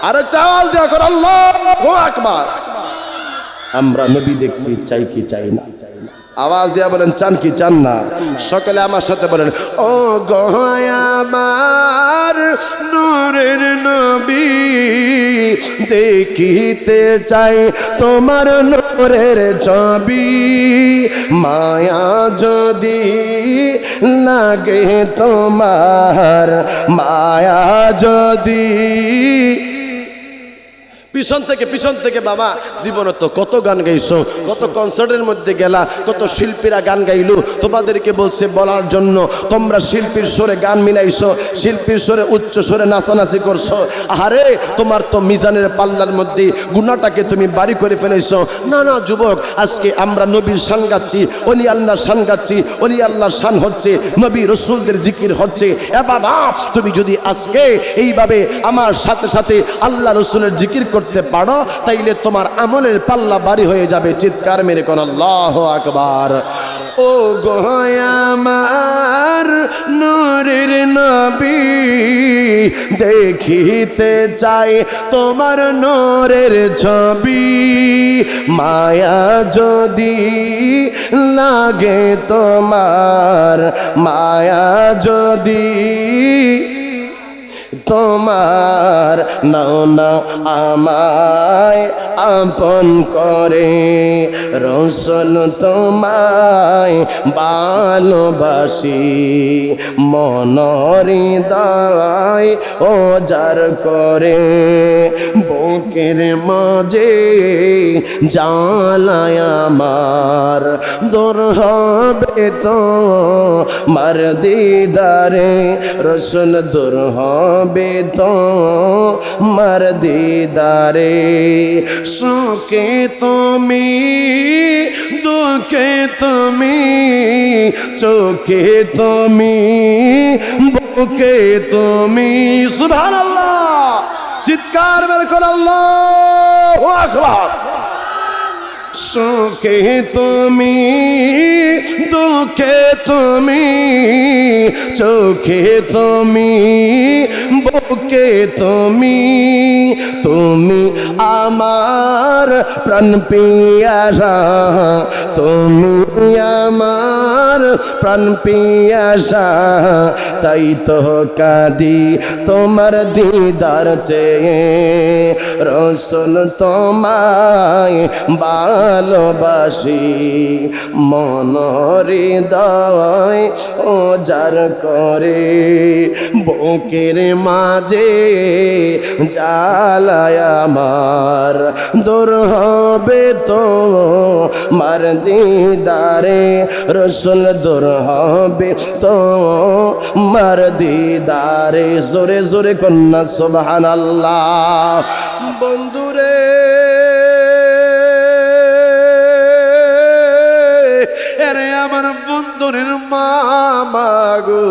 আরেকটা আওয়াজ দেয়া কর, আল্লাহু আকবার। আমরা নবী দেখতে চাই কি চাই না? আওয়াজ দেয়া বলেন, চান কি চান না? সকলে আমার সাথে বলেন, ও গো আমার নূরের নবী, দেখিতে চাই তোমার নূরের ছবি। মায়া যদি লাগে তোমার, মায়া যদি পিছন থেকে বাবা, জীবনে তো কত গান গাইছো, কত কনসার্টের মধ্যে গেলা, কত শিল্পীরা গান গাইলো, তোমাদেরকে বলছে বলার জন্য, তোমরা শিল্পীর সুরে গান মিলাইছো, শিল্পীর সুরে উচ্চ সুরে নাচানাচি করছো। আরে তোমার তো মিজানের পাল্লার মধ্যে গুনাহটাকে তুমি বাড়ি করে ফেলেছো। না না যুবক, আজকে আমরা নবীর শান গাচ্ছি, অলি আল্লাহর শান গাচ্ছি, অলি আল্লাহর শান হচ্ছে, নবী রসুলদের জিকির হচ্ছে। এ বাবা, তুমি যদি আজকে এইভাবে আমার সাথে সাথে আল্লাহ রসুলের জিকির করতে পারো, তাইলে তোমার আমলের পাল্লা বাড়ি হয়ে যাবে। চিৎকার মেরে কোন আল্লাহু আকবার। ও গো আমার নূরের নবী, দেখিতে চাই তোমার নূরের ছবি, মায়া যদি লাগে তোমার, মায়া যদি তোমার, নাও নাও আমায় আপন করে, রসুল তোমায় ভালোবাসি, মনরি দায় ও যার করে, বুকের মাঝে জ্বালায় আমার, দূর হবে তো মার দিদারে, রসুল দূর হবে তো মার দিদারে, সুখে তুমি দুঃখে তুমি, চোখে তুমি বুকে তুমি, সুবহানাল্লাহ। চিৎকার বের কর আল্লাহু আকবার। সুখে তুমি দুঃখে তুমি, চোখে তুমি বুকে তুমি, তুমি আমার প্রাণ পিয়াসা, তুমি আমার প্রাণ পিয়াসা, তাই তো কাঁদি তোমার দিদার চেয়ে, রসুল তোমায় ভালোবাসি, মনরি দায় ও যার করে, বুকের মাঝে জ্বালায় আমার, দূর হবে তো মার দিদারে, রসুল দূর হবে তো মার দিদারে। জোরে জোরে কন্যা সুবহানাল্লাহ। বন্ধুরে আমার বন্ধুরের মামা গো,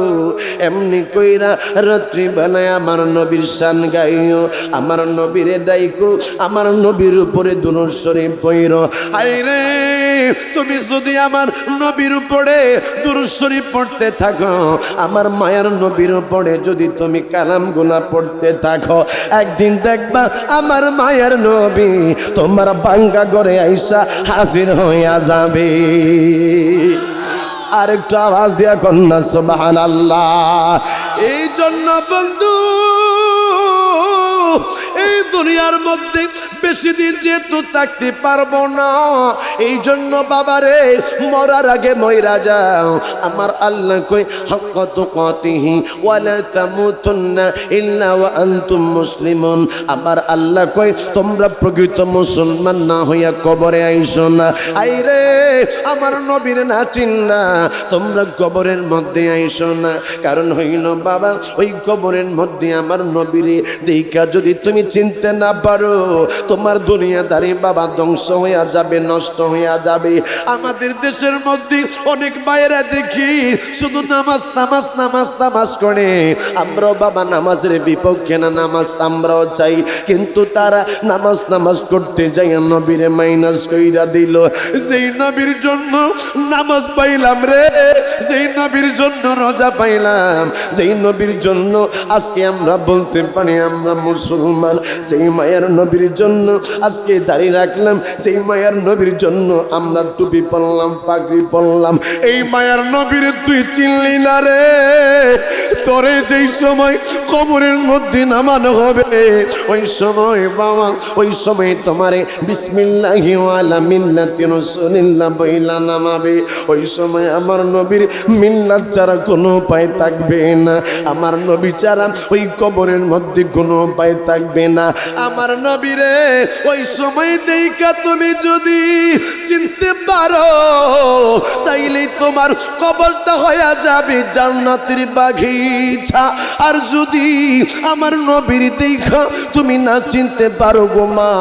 এমনি কইরা রাত্রি বেলায় আমার নবীর শান গাইও, আমার নবীরে ডাইকো, আমার নবীর উপরে দুরূদ শরীফ পড়ো। আইরে তুমি যদি আমার নবীর উপরে দুরূদ শরীফ পড়তে থাকো, আমার মায়ের নবীর উপরে যদি তুমি কালাম গুনা পড়তে থাকো, একদিন দেখবা আমার মায়ের নবী তোমার বাঙ্গা ঘরে আইসা হাজির হইয়া যাবে। আরেকটা আওয়াজ দিয়া কন্যা সুবহানাল্লাহ। এই জন্য বন্ধু, এই দুনিয়ার মধ্যে বেশি দিন যেহেতু থাকতে পারবো না, এই জন্য বাবারে মরার আগে মইরা যাও। আমার আল্লাহ কই হাক্কা তুকাতিহি ওয়ালা তামুতুন্না ইল্লা ওয়া আনতুম মুসলিমুন। আমার আল্লাহ কই তোমরা প্রকৃত মুসলমান না হইয়া কবরে আইসো না। আইরে আমার নবীর না চিন্না তোমরা কবরের মধ্যে আইসো না। কারণ হইল বাবা, ওই কবরের মধ্যে আমার নবীরে দেখা যদি তুমি চিনতে না পারো, তোমার দুনিয়াদারি বাবা ধ্বংস হইয়া যাবে, নষ্ট হইয়া যাবে। আমাদের দেশের মধ্যে অনেক বাইরে দেখি শুধু নামাজ নামাজ নামাজ নামাজ করে। আমরাও বাবা নামাজের বিপক্ষে না, নামাজ আমরাও চাই, কিন্তু তারা নামাজ নামাজ করতে যাই নবীরে মাইনাস কইরা দিল। যেই নবীর জন্য নামাজ পাইলাম রে, যেই নবীর জন্য রোজা পাইলাম, যেই নবীর জন্য আজকে আমরা বলতে পারি আমরা মুসলমান, সেই মায়ের নবীর জন্য আজকে দাঁড়িয়ে রাখলাম, সেই মায়ের নবীর জন্য আমরা টুপি পরলাম, পাগড়ি পরলাম। এই মায়ের নবীর তুই চিনলি না রে, তোরে যেই সময় কবরের মধ্যে নামানো হবে, ওই সময় বাবা, ওই সময় তোমারে বিসমিল্লাহি ওয়ালা মিল্লাতি রাসূলিল্লাহ বইলা নামাবে। ওই সময় আমার নবীর মিল্লাত ছাড়া কোনো উপায় থাকবে না, আমার নবী ছাড়া ওই কবরের মধ্যে কোনো উপায় থাকবে না। আমার নবীরে ওই সময় দেইকা তুমি যদি চিনতে পারো তাইলে তোমার কবরটা হয়ে যাবে জান্নাতের বাগিচা। আর যদি আমার নবীর দেখা তুমি না চিনতে পারো গো মা,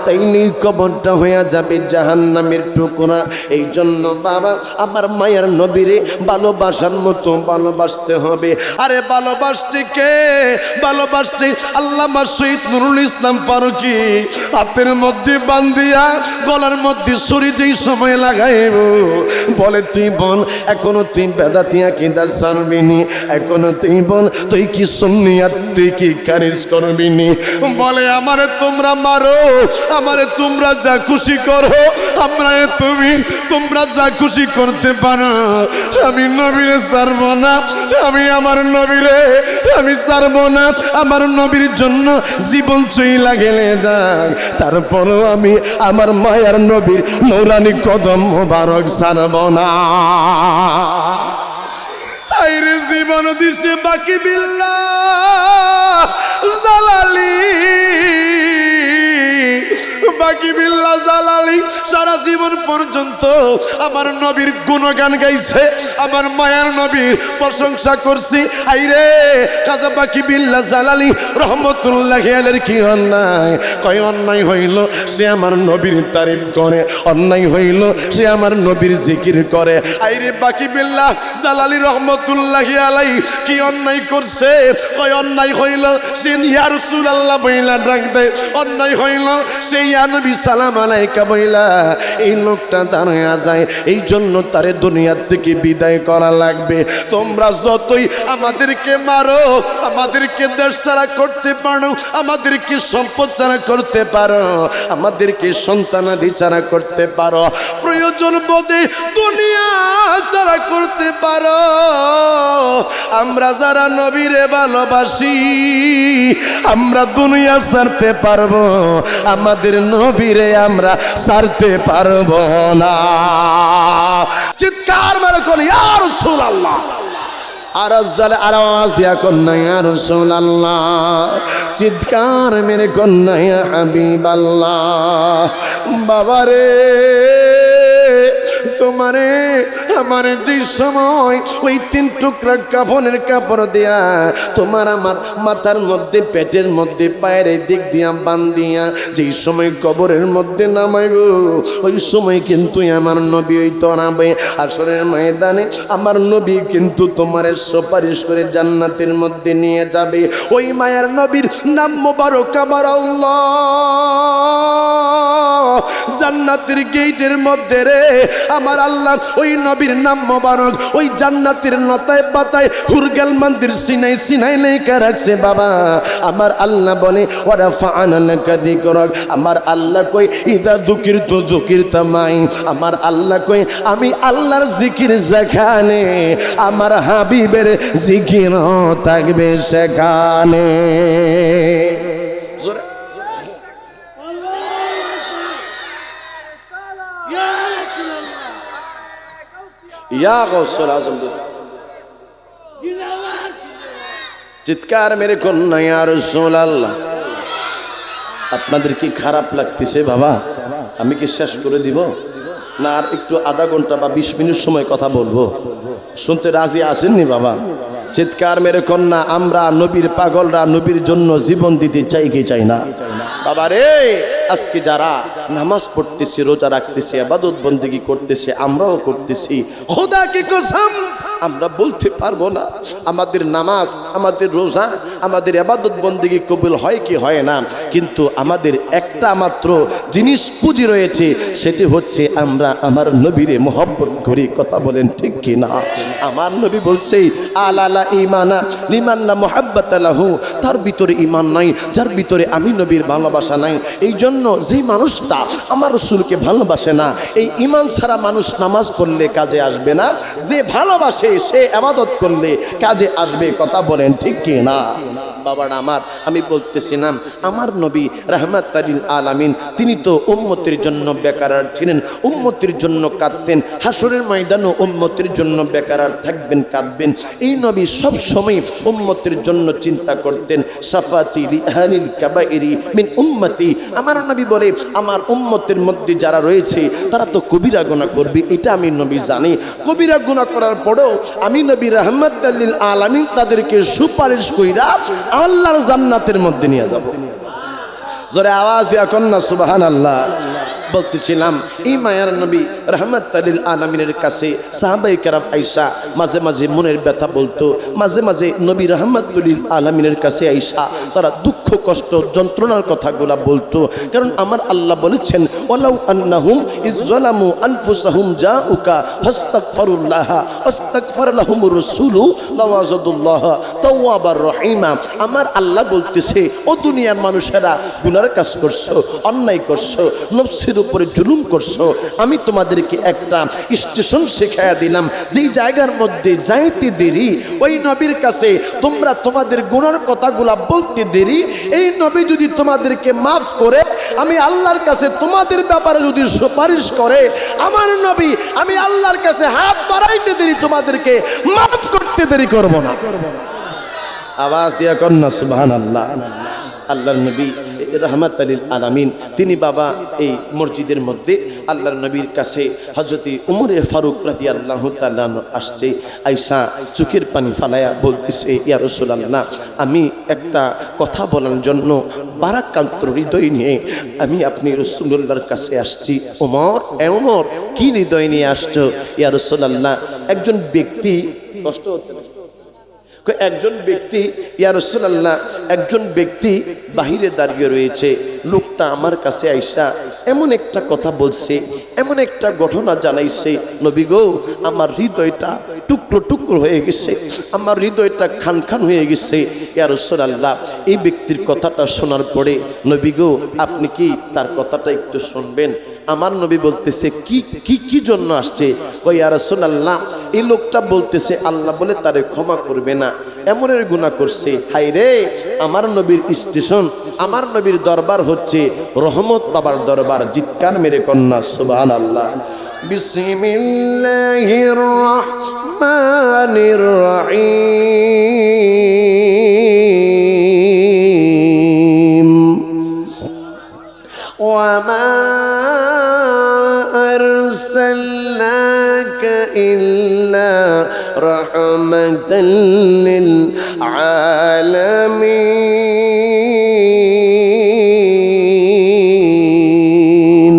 তাইলে কবরটা হয়ে যাবে জাহান্নামের টুকরা। এই জন্য বাবা আমার মায়ের নবীরে ভালোবাসার মতো ভালোবাসতে হবে। আরে ভালোবাসছে কে? ভালোবাসছে আল্লামা শহীদ নুরুল ইসলাম ফারুকী। হাতের মধ্যে বান্দিয়া গলার মধ্যে ছুরি যেই সময় লাগাইব বলে তুই বল এখনো তুই বেদাতি আকীদা ছাড়বিনি, এখনো তুই বল তুই কি সুন্নিয়াত তুই কি খারিজ করবিনি। বলে আমারে তোমরা মারো, আমারে তোমরা যা খুশি করো, আমরাই তোমরা যা খুশি করতে পারো, আমি নবীরে ছাড়বো না, আমি আমার নবীরে আমি ছাড়বো না। আমার নবীর জন্য জীবন চইলা গেলে যাক, তারপরও আমি আমার মায়ার নবীর নৌরানি কদম মোবারক ছাড়বো না। আইরে জীবন দিছে বাকি বিল্লাহ জালালি, বাকি বিল্লাহ জালালি সারা জীবন পর্যন্ত আমার নবীর গুণগান গাইছে, আমার মায়ার নবীর প্রশংসা করছি। আইরে কাজা বাকি বিল্লাহ জালালি রহমতুল্লাহ আলাইহির কি অন্যায়? কয় অন্যায় হইল সে আমার নবীর তারিফ করে, অন্যায় হইল সে আমার নবীর জিকির করে। আইরে বাকি বিল্লাহ জালালি রহমতুল্লাহ আলাইহি কি অন্যায় করছে? কয় অন্যায় হইল সে ইয়া রাসূলুল্লাহ বইলা ডাক দেয়, অন্যায় হইল সে ইয়া নবী সালাম আলাইকা বইলা এই লোকটা দাঁড়ায়া যায়। এই জন্য তারে দুনিয়ার থেকে বিদায় করা লাগবে। তোমরা যতই আমাদেরকে মারো, আমাদেরকে দেশ ছাড়া করতে পারো, আমাদেরকে সম্পদ ছাড়া করতে পারো, আমাদেরকে সন্তানাদি ছাড়া করতে পারো, প্রয়োজন বোধে দুনিয়া ছাড়া করতে পারো, আমরা যারা নবীরে ভালোবাসি আমরা দুনিয়া ছাড়তে পারবো, আমাদের নবীরে আমরা ছাড়তে পারবো না। চিৎকার মেরে কোন ইয়া রাসূলুল্লাহ, আওয়াজ দিয়া কন্যা ইয়া রাসূলুল্লাহ, চিৎকার মেরে কন্যা ইয়া হাবিবাল্লাহ। বাবারে তোমারে আমার যে সময় ওই 3 টুকরা কাফনের কাপড় দেয়া তোমার আমার মাথার মধ্যে পেটের মধ্যে পায়ের দিক দিয়া বান্ধিয়া যেই সময় কবরের মধ্যে নামাইব ওই সময় কিন্তু আমার নবী ওই তরাবে আসরের ময়দানে আমার নবী কিন্তু তোমারে সুপারিশ করে জান্নাতের মধ্যে নিয়ে যাবে। ওই মায়ের নবীর নাম মোবারক আমার আল্লাহ জান্নাতের গেটের মধ্যে রে আমার আল্লাহ ওই নবীর নাম মোবারক ওই জান্নাতের লতায় পাতায় হুরগাল মন্দির সিনাই সিনাই লেখা রাখছে। বাবা আমার আল্লাহ বলে ওরা ফাআনা লাকা যিকরাক, আমার আল্লাহ কই ইদা যুকিরতু যুকিরতা মাই, আমার আল্লাহ কই আমি আল্লাহর জিকির যেখানে আমার হাবিবের জিকির থাকবে সেখানে। ইয়া গৌসুল আজম, চিৎকার মেরে কন্যা ইয়া রাসূলুল্লাহ। আপনাদের কি খারাপ লাগতেছে বাবা? আমি কি শেষ করে দিব না আর একটু আধা ঘন্টা বা 20 মিনিট সময় কথা বলবো? শুনতে রাজি আসেননি বাবা? চিৎকার মেরে কন্যা আমরা নবীর পাগলরা নবীর জন্য জীবন দিতে চাই কি চাই না? বাবা রে আজকে যারা নামাজ পড়তেছে, রোজা রাখতেছে, ইবাদত বন্দেগী করতেছে, আমরাও করতেছি, খোদা কি কসম আমরা বলতে পারবো না আমাদের নামাজ, আমাদের রোজা, আমাদের ইবাদত বন্দেগী কবুল হয় কি হয় না, কিন্তু আমাদের একটা মাত্র জিনিস পুঁজি রয়েছে, সেটি হচ্ছে আমরা আমার নবীরে মহব্বত করি। কথা বলেন ঠিক কি না? আমার নবী বলছে আলালা ইমানা লিমান লা মুহাব্বাতা লাহু, তার ভিতরে ঈমান নাই যার ভিতরে আমি নবীর ভালোবাসা নাই। এই জন্য যে মানুষটা আমার রাসূলকে ভালোবাসে না, এই ঈমান ছাড়া মানুষ নামাজ পড়লে কাজে আসবে না। যে ভালোবাসে সে ইবাদত করলে কাজে আসবে, কথা বলেন ঠিক কি না? বাবারা আমার, আমি বলতেছিলাম আমার নবী রাহমাতুল লিল আলামিন তিনি তো উম্মতের জন্য বেকারার ছিলেন, উম্মতের জন্য কাঁদতেন, হাসরের ময়দানে উম্মতের জন্য বেকারার থাকবেন, কাঁদবেন। এই নবী সব সময় উম্মতের জন্য চিন্তা করতেন। সাফাতি লিআহলিল কাবাইরি মিন উম্মতি, আমার নবী বলে আমার উম্মতের মধ্যে যারা রয়েছে তারা তো কবিরা গুনাহ করবে, এটা আমি নবী জানি। কবিরা গুনাহ করার পরেও আমি নবী রাহমাতুল লিল আলামিন তাদেরকে সুপারিশ কইরা আল্লাহর জান্নাতের মধ্যে নিয়ে যাব। জোরে আওয়াজ দিয়া কন্যা সুবহানাল্লাহ। বলতেছিলাম এই মায়ার নবী রাহমাতুল লিল আলামিনের কাছে সাহাবায়ে কেরাম আয়েশা মাঝে মাঝে মনের ব্যথা বলতো, মাঝে মাঝে নবী রাহমাতুল লিল আলামিনের কাছে আয়েশা তারা দুঃখ কষ্ট যন্ত্রণার কথাগুলা বলতো। কারণ আমার আল্লাহ বলেছেন ওয়ালাউ আন্নাহুম ইয যালামু আনফুসাহুম জাউকা ফাস্তাগফিরুল্লাহ ওয়াস্তাগফার লাহুমুর রাসূলু লাওয়াজাদুল্লাহ তাওয়াবার রহিমা। আমার আল্লাহ বলতেছে ও দুনিয়ার মানুষেরা গুনার কাজ করছো, অন্যায় করছো, নফসের উপরে জুলুম করছো, আমি তোমাদেরকে একটা স্টেশন শেখায়া দিলাম যেই জায়গার মধ্যে যাইতে দেরি ওই নবীর কাছে তোমরা তোমাদের গুনার কথাগুলা বলতে দেরি, এই নবী যদি তোমাদেরকে মাফ করে আমি আল্লাহর কাছে তোমাদের ব্যাপারে যদি সুপারিশ করে আমার নবী আমি আল্লাহর কাছে হাত বাড়াইতে দেরি তোমাদেরকে মাফ করতে দেরি করব না। আওয়াজ দিয়া কন্যা সুবহানাল্লাহ। আল্লাহর নবী রাহমাতুল লিল আলামিন তিনি বাবা এই মসজিদের মধ্যে আল্লাহর নবীর কাছে হযরতে উমরে ফারুক রাদিয়াল্লাহু তাআলা আসছে। আয়েশা চোখের পানি ফালায়া বলতেছে ইয়া রাসূলুল্লাহ আমি একটা কথা বলার জন্য বারাকান্ত হৃদয় নিয়ে আমি আপনি রাসূলুল্লাহর কাছে আসছি। ওমর ওমর কি হৃদয় নিয়ে আসছো? ইয়া রাসূলুল্লাহ একজন ব্যক্তি কষ্ট হচ্ছে না, একজন ব্যক্তি ইয়া রাসূলুল্লাহ একজন ব্যক্তি বাহিরে দাঁড়িয়ে রয়েছে, লোকটা আমার কাছে আইসা এমন একটা কথা বলছে, এমন একটা ঘটনা জানাইছে নবী গো আমার হৃদয়টা টুকরো টুকরো হয়ে গেছে, আমার হৃদয়টা খান খান হয়ে গেছে। ইয়া রাসূলুল্লাহ এই ব্যক্তির কথাটা শোনার পরে নবী গো আপনি কি তার কথাটা একটু শুনবেন? আমার নবী বলতেছে কি কি কি জন্য আসছে? কই ইয়া রাসূলুল্লাহ এই লোকটা বলতেছে আল্লাহ বলে তারে ক্ষমা করবে না, এমনের গুনাহ করছে। হায় রে আমার নবীর স্টেশন, আমার নবীর দরবার হচ্ছে রহমত বাবার দরবার। চিৎকার মেরে কন্যা সুবহানাল্লাহ। বিসমিল্লাহির রহমানির রহিম। ওয়া মা আরসালনাকা ইল্লা রাহমাতাল লিল আলামিন।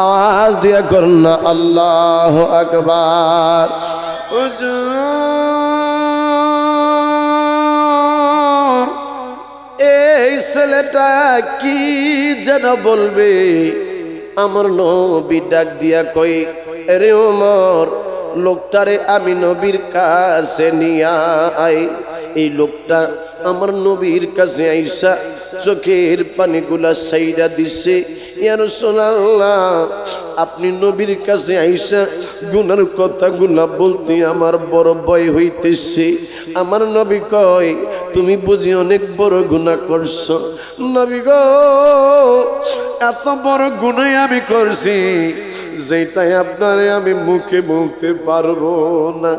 আওয়াজ দিয়া করনা আল্লাহু আকবার। এই ছেলেটা কি যেন বলবে, আমার নবী ডাক দিয়া কই রে ওমর লোকটারে আমি নবীর কাছে নিয়া আই। এই লোকটা আমার নবীর কাছে আইসা চোখের পানিগুলা সাইরা দিছে। ইয়া রাসূলুল্লাহ আপনি নবীর কাছে আইসা গুনার কথাগুলা বলতে আমার বড় ভয় হইতেছে। আমার নবী কয় তুমি বুঝি অনেক বড় গুনাহ করছো। নবী গো এত বড় গুনাহ আমি করছি যেটাই আপনারে আমি মুখে বলতে পারবো না।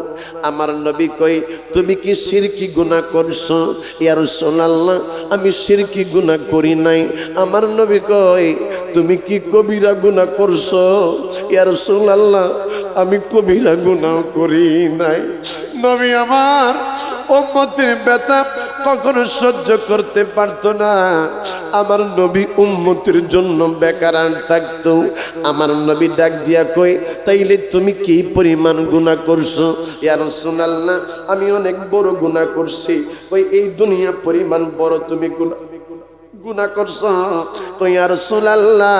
আমার নবী কই তুমি কি শিরকি গুনাহ করছো? ইয়া রাসূলুল্লাহ আমি শিরকি গুনাহ করি নাই। আমার নবী কই তুমি কি কবিরা গুনাহ করছো? ইয়া রাসূলুল্লাহ আমি কবিরা গুনাহ করি নাই। নবী আমার উম্মতের ব্যথা কখনো সহ্য করতে পারতো না। আমার নবী উম্মতের জন্য বেকারান থাকতো। আমার নবী ডাক দিয়া কই তাইলে তুমি কি পরিমাণ গুনাহ করছো? ইয়া রাসূলুল্লাহ আমি অনেক বড় গুনাহ করছি। কই এই দুনিয়া পরিমাণ বড় তুমি গুনাহ করছো? কই ইয়া রাসূলুল্লাহ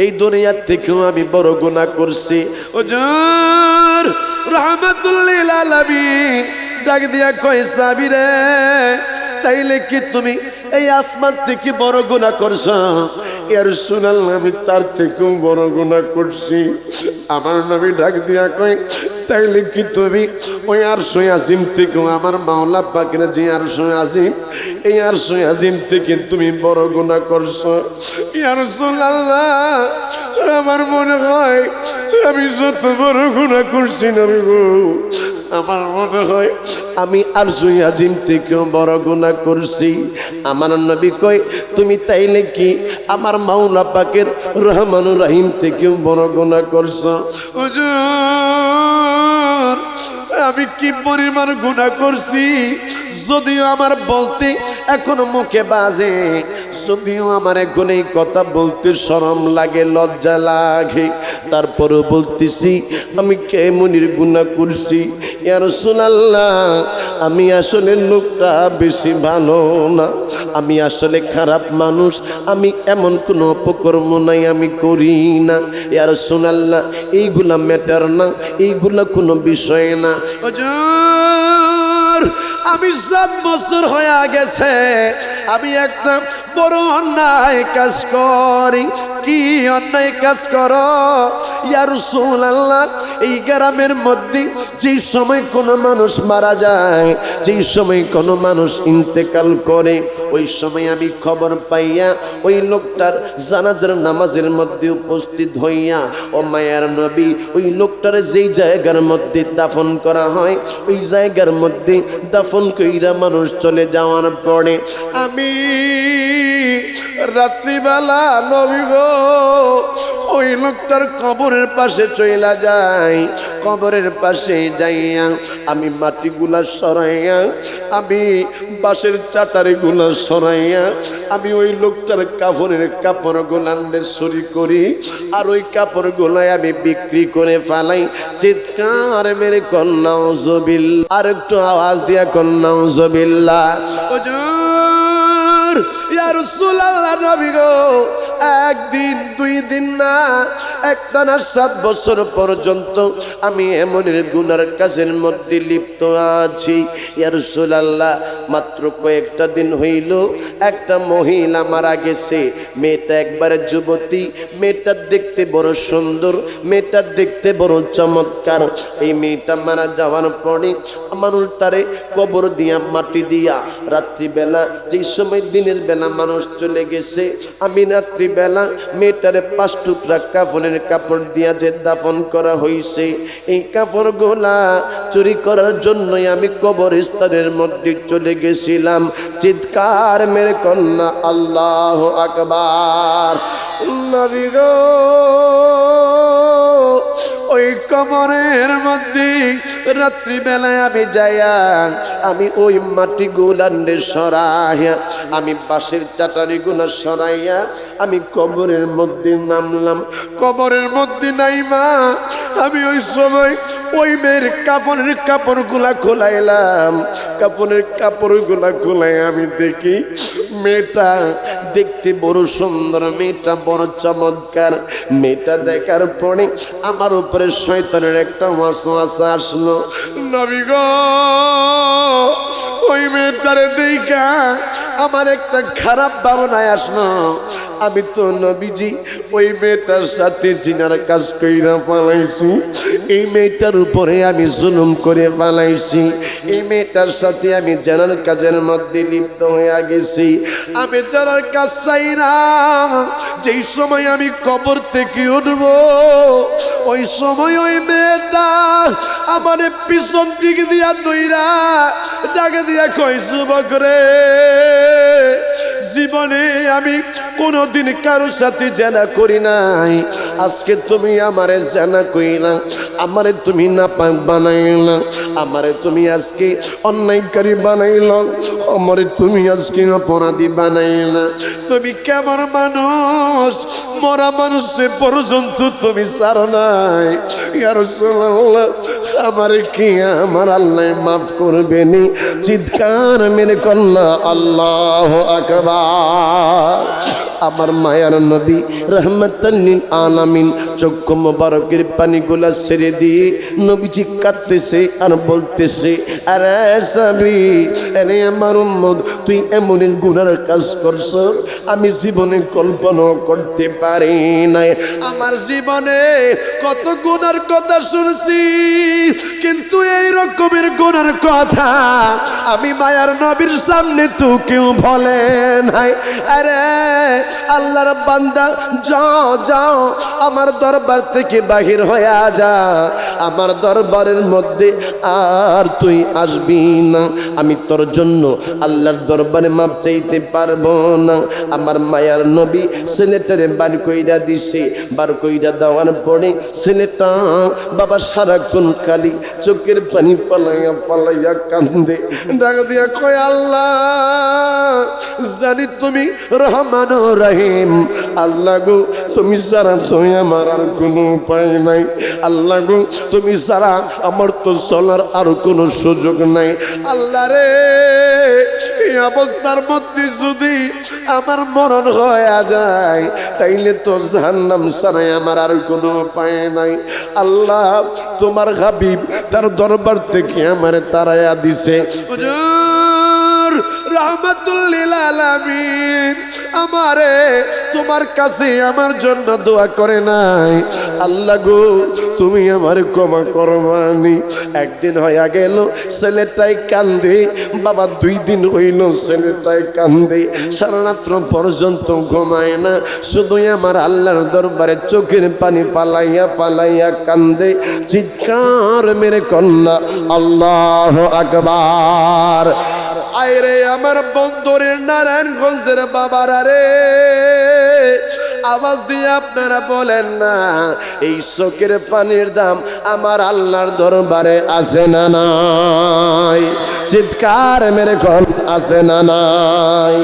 এই দুনিয়ার থেকেও আমি বড় গুনাহ করছি। হুজুর রাহমাতুল লিল আলামিন ডাক দিয়া কই সাবিরে তাইলে কি তুমি এই আসমান থেকে বড় গুনাহ করছো? ইয়া রাসূলুল্লাহ আমি তার থেকেও বড় গুনাহ করছি। আমার নবী ডাক দিয়া কই তাইলে কি তুমি ওই আরশে আজিম থেকে আমার মাওলা পাকের যে আরশে আজিম, এই আরশে আজিম থেকে তুমি বড় গুনাহ করছো। ইয়া রাসূলুল্লাহ, আমার মনে হয় আমি যত বড় গুনাহ করছি না গো, আমার মনে হয় আমি আরশে আজিম থেকেও বড় গুনাহ করছি। আমার নবী কয়, তুমি তাইলে কি আমার মাওলা পাকের রহমানুর রহিম থেকেও বড় গুনাহ করছো? হুজুর, আমি কি পরিমাণ গুনাহ করছি যদিও আমার বলতে এখনো মুখে বাজে, যদিও আমার এখন এই কথা বলতে শরম লাগে, লজ্জা লাগে, তারপরেও বলতেছি আমি কেমনির গুনাহ করছি। ইয়া রাসূলুল্লাহ, আমি আসলে লোকটা বেশি ভালো না, আমি আসলে খারাপ মানুষ, আমি এমন কোনো অপকর্ম নাই আমি করি না। ইয়া রাসূলুল্লাহ, এইগুলা ম্যাটার না, এইগুলা কোনো বিষয় না। হুজুর, আমি 7 বছর হয়ে গেছে আমি একটা বড় অন্যায় কাজ করি। কি অন্যায় কাজ করো? ইয়া রাসূলুল্লাহ, এই গ্রামের মধ্যে যেই সময় কোনো মানুষ মারা যায়, যেই সময় কোনো মানুষ ইন্তেকাল করে, ওই সময় আমি খবর পাইয়া ওই লোকটার জানাজার নামাজের মধ্যে উপস্থিত হইয়া, ও মায়ার নবী, ওই লোকটার যেই জায়গার মধ্যে দাফন করা হয়, ওই জায়গার মধ্যে দাফন কইরা মানুষ চলে যাওয়ার পরে আমি রাত্রিবেলা নবী গো ওই লোকটার কবরের পাশে চইলা যাই। কবরের পাশে যাইয়া আমি মাটিগুলা সরাইয়া, আমি বাঁশের চাটারিগুলা সরাইয়া, আমি ওই লোকটার কাফনের কাপড়গুলা চুরি করি, আর ওই কাপড়গুলাই আমি বিক্রি করে ফেলাই। চিৎকার মেরে নাউজুবিল্লাহ, আর একটু আওয়াজ দিয়া নাউজুবিল্লাহ। হুজুর, ইয়া রাসূলুল্লাহ, নবী গো, একদিন 2 দিন না, একটানা 7 বছর পর্যন্ত আমি এমনের গুনার কাজের মধ্যে লিপ্ত আছি। ইয়া রাসূলুল্লাহ, মাত্র কয়েকটা দিন হইল একটা মহিলা মারা গেছে। মেয়েটা একবারে যুবতী, মেয়েটা দেখতে বড় সুন্দর, মেয়েটা দেখতে বড় চমৎকার। এই মেয়েটা মারা যাওয়ার পরে মানুষ তারে কবর দিয়া মাটি দিয়া, রাত্রিবেলা যেই সময় দিনের বেলা মানুষ চলে গেছে, আমি রাত্রিবেলা মেয়েটারে 5 টুকরা কাফনের কাপড় দিয়া যে দাফন করা হইছে, এই কাপড়গুলা চুরি করার জন্যই আমি কবরস্থানের মধ্যে চলে গেছিলাম। চিৎকার মেরে কন্যা আল্লাহু আকবার। নবী গো, ওই কবরের মধ্যে রাত্রিবেলায় আমি যাইয়া আমি ওই মাটিগুলা সরাইয়া, আমি বাঁশের চাটারিগুলা সরাইয়া আমি কবরের মধ্যে নামলাম। কবরের মধ্যে নাইমা আমি ওই সময় ওই মেয়ের কাফনের কাপড়গুলা খোলাইলাম। কাফনের কাপড়গুলা খোলাই আমি দেখি মেয়েটা দেখতে বড় সুন্দর, মেয়েটা বড় চমৎকার। মেয়েটা দেখার পরে আমার উপরে শয়তানের একটা ওয়াসওয়াসা আসলো। নবী গো, ওই মেয়েটারে দেখা আমার একটা খারাপ ভাবনায় আসলো। আমি তো নবীজি ওই মেয়েটার সাথে জিনার কাজ কইরা পালাইছি, এই মেয়েটার উপরে আমি জুলুম করে পালাইছি, এই মেয়েটার সাথে আমি জানার কাজের মধ্যে লিপ্ত হয়ে গেছি। আমি জানার কাজ চাই না, যেই সময় আমি কবর থেকে উঠব ওই সময় ওই মেয়েটা আমার পিছন দিক দিয়া দইরা ডাকে দিয়া কই, যুবক রে, জীবনে আমি কোনদিন কারোর সাথে জানা করি নাই, আজকে তুমি আমারে জানা কইলা, আমারে তুমি নাপাক বানাইলা, আমারে তুমি আজকে অন্যায়কারী বানাইলা, আমারে তুমি আজকে অপরাধী বানাইলা। তুমি কেমন মানুষ, মরা মানুষে পর্যন্ত তুমি ছাড়ো নাই। ইয়া রাসূলুল্লাহ, আমারে কি আমার আল্লাহ মাফ করবেনি? চিৎকার মেরে কন্যা আল্লাহু আকবার। আমার মায়ার নবী রহমাতাল লিল আলামিন চক্ষু মোবারকের পানিগুলা ছেড়ে দিয়ে নবীজি কাঁদতেছে আর বলতেছে, আরে সাবি, আরে আমার উম্মত, তুই এমন গুনার কাজ করছ আমি জীবনে কল্পনা করতে পারি নাই। আমার জীবনে কত গুনার কথা শুনছি, কিন্তু এই রকমের গুনার কথা আমি মায়ার নবীর সামনে তো কেউ বলে নাই। আরে আল্লাহর বান্দা, যাও যাও, আমার দরবার থেকে বাহির হয়ে যা, আমার দরবারের মধ্যে আর তুই আসবি না। আমি তোর জন্য আল্লাহর দরবারে মাপ চাইতে পারবো না। আমার মায়ার নবী ছেলেটারে বার কইরা দিছে। বার কইরা দেওয়ার পরে ছেলেটা বাবা সারাক্ষণ খালি চোখের পানি ফালাইয়া ফালাইয়া কান্দে, ডাক দিয়া কয়, আল্লাহ জানি তুমি রহমান ও রহিম। আল্লাহ গো, তুমি ছাড়া তো আমার আর কোনো উপায় নাই। আল্লাহ গো, তুমি ছাড়া আমার তো চলার আর কোনো সুযোগ নাই। আল্লাহ রে, এই অবস্থার মধ্যে যদি আমার মরণ হয়ে যায়, তাইলে তো জাহান্নাম ছাড়াই আমার আর কোনো উপায় নাই। আল্লাহ, তোমার হাবিব তার দরবার থেকে আমারে তাড়াইয়া দিছে। হুজুর রাহমাতুল লিল আলামিন আমারে তোমার কাছে আমার জন্য দোয়া করে নাই। আল্লাহ গো, তুমি আমার ক্ষমা করবানি। একদিন হইয়া গেল ছেলেটাই কান্দে, বাবা 2 দিন হইল ছেলেটাই কান্দে, সারা রাত্র পর্যন্ত ঘুমায় না, শুধু আমার আল্লাহর দরবারে চোখের পানি ফালাইয়া ফালাইয়া কান্দে, চিৎকার মেরে কন্যা আল্লাহু আকবার। আইরে আমার বন্দরের নারায়ণগঞ্জের বাবারা রে, আওয়াজ দিয়ে আপনারা বলেন না, এই চোখের পানির দাম আমার আল্লাহর দরবারে আছে না নাই? চিৎকার মেরে কোন আছে না নাই?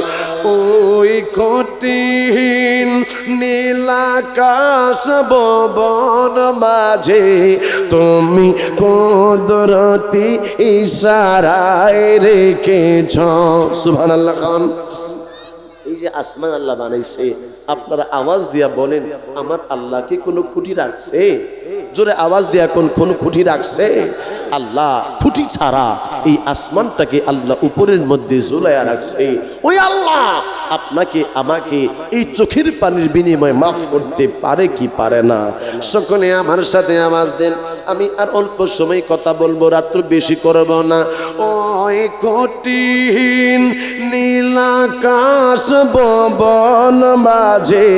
ওই কঠিন নীলাকাশ ভুবন মাঝে তুমি কুদরতি ইশারায় রেখেছ। সুবহানাল্লাহ। খান এই যে আসমান আল্লাহ বানাইছে, আপনারা আওয়াজ দিয়া বলেন, আমার আল্লাহ কি কোনো খুঁটি রাখছে? জোরে আওয়াজ দিয়া কোনো খুঁটি রাখছে? আল্লাহ খুঁটি ছাড়া এই আসমানটাকে আল্লাহ উপরের মধ্যে ঝুলাইয়া রাখছে। ওই আল্লাহ আপনাকে আমাকে এই চোখের পানির বিনিময়ে মাফ করতে পারে কি পারে না? সকলে আমার সাথে আওয়াজ দেন। আমি আর অল্প সময় কথা বলবো, রাত্র বেশি করব না। ওই কঠিন নীলাকাশ ভুবন মাঝে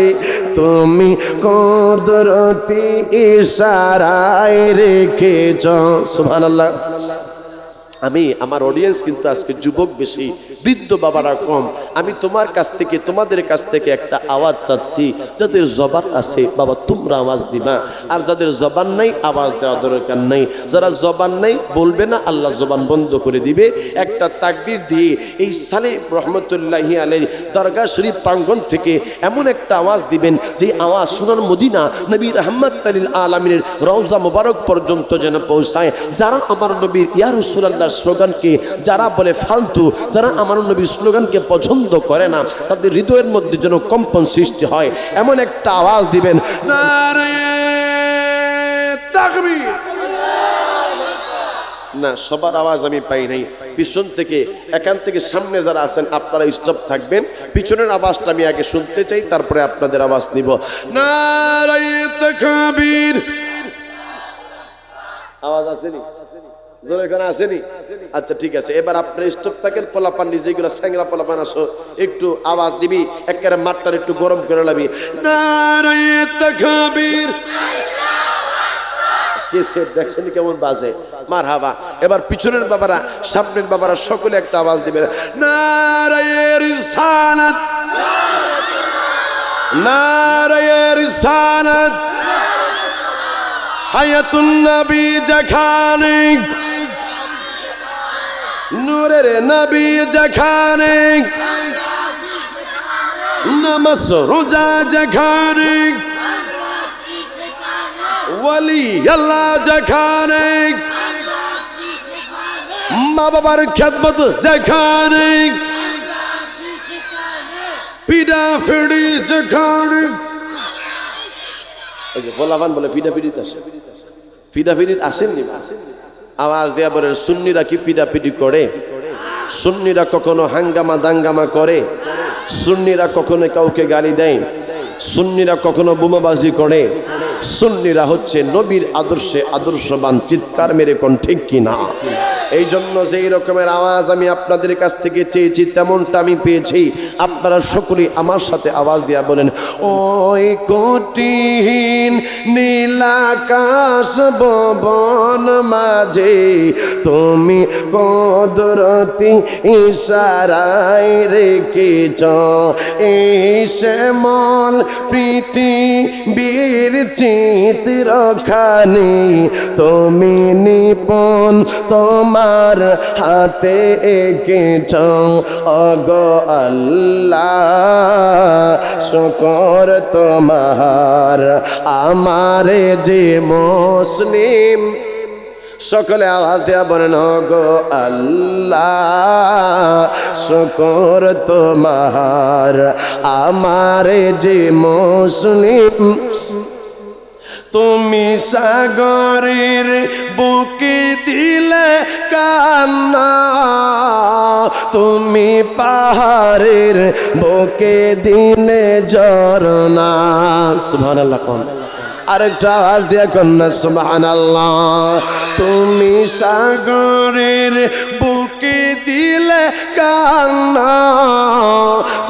তুমি কুদরতি ইশারায় রেখেছ। সুবহানাল্লাহ। আমি আমার অডিয়েন্স কিন্তু আজকে যুবক বেশি, বৃদ্ধ বাবারা কম। আমি তোমার কাছ থেকে, তোমাদের কাছ থেকে একটা আওয়াজ চাচ্ছি। যাদের জবান আছে বাবা তোমরা আওয়াজ দিবা, আর যাদের জবান নাই আওয়াজ দেওয়া দরকার নাই। যারা জবান নাই বলবে না, আল্লাহ জবান বন্ধ করে দিবে। একটা তাকবীর দিয়ে এই সালেহ রহমতুল্লাহি আলাইহি দরগা শরীফ প্রাঙ্গণ থেকে এমন একটা আওয়াজ দিবেন যে আওয়াজ সোনার মদিনা নবী রাহমাতুল লিল আলামিনের রওজা মুবারক পর্যন্ত যেন পৌঁছায়। যারা আমার নবীর ইয়া রাসূলুল্লাহ স্লোগানকে যারা বলে ফালতু, যারা আমার নবীর স্লোগানকে পছন্দ করে না, তাদের হৃদয়ের মধ্যে যেন কম্পন সৃষ্টি হয়, এমন একটা আওয়াজ দিবেন, নারে তাকবীর। না, সবার আওয়াজ আমি পাই নাই। পিছন থেকে, এখান থেকে সামনে যারা আছেন আপনারা স্টপ থাকবেন। পিছনের আওয়াজটা আমি আগে শুনতে চাই, তারপরে আপনাদের আওয়াজ নিব। নারে তাকবীর। আওয়াজ আসেনি? জোরে করে আসেনি? আচ্ছা ঠিক আছে, এবার আপনার স্টপ থাকেন। পোলাপান যেগুলো স্যাংরা পোলাপান আসো, একটু আওয়াজ দিবি, একেবারে মাঠটার একটু গরম করে লাবি। নারে তাকবীর। দেখছেন কেমন বাজে? মারহাবা। এবার পিছনের বাবারা, সামনের বাবারা সকলে একটা আওয়াজ দিবে, নারে রিসালাত, নারে রিসালাত, হায়াতুন নবী যেখানে, নূরের নবী যেখানে, নামাজ রোজা যেখানে, ওয়ালি আল্লাহ যেখানে, মা বাবার খেদমত যেখানে, পিডা ফিডি যেখানে। ফলাফান বলে ফিডাফিডিতে আসে, ফিডাফিডিত আসেননি? আওয়াজ দেয়া বলে, সুন্নিরা কি পিডাপিডি করে? সুন্নিরা কখনো হাঙ্গামা দাঙ্গামা করে? সুন্নিরা কখনো কাউকে গালি দেয়? সুন্নিরা কখনো বোমাবাজি করে? সুন্নিরা হচ্ছে নবীর আদর্শে আদর্শবান। চিৎকার মেরে কোন ঠিক কিনা? এই জন্য যেই রকমের আওয়াজ আমি আপনাদের কাছ থেকে চেয়েছি তেমনটা আমি পেয়েছি। আপনারা সকলেই আমার সাথে আওয়াজ দিয়া বলেন, ওই কঠিন নীলাকাশ ভুবন মাঝে তুমি কুদরতি ইশারায় রেখেছ এই শ্যামল পৃথিবীর চিত্রখানি তুমি নিপুণ তোমার হাতে এঁকেছ। ওগো আল্লাহ শুকর তোমার, আমারে যে মুসলিম, সকলে আওয়াজ দেয়া বলেন, ওগো আল্লাহ শুকর তোমার, আমারে যে মুসলিম। তুমি সাগরের বুকে দিলে কান্না, তুমি পাহাড়ের বুকে দিলে ঝরনা। সুবহানাল্লাহ কোন আরেকটা আওয়াজ দিয়া কন্যা সুবহানাল্লাহ। তুমি সাগরের বুকে দিলে কান্না,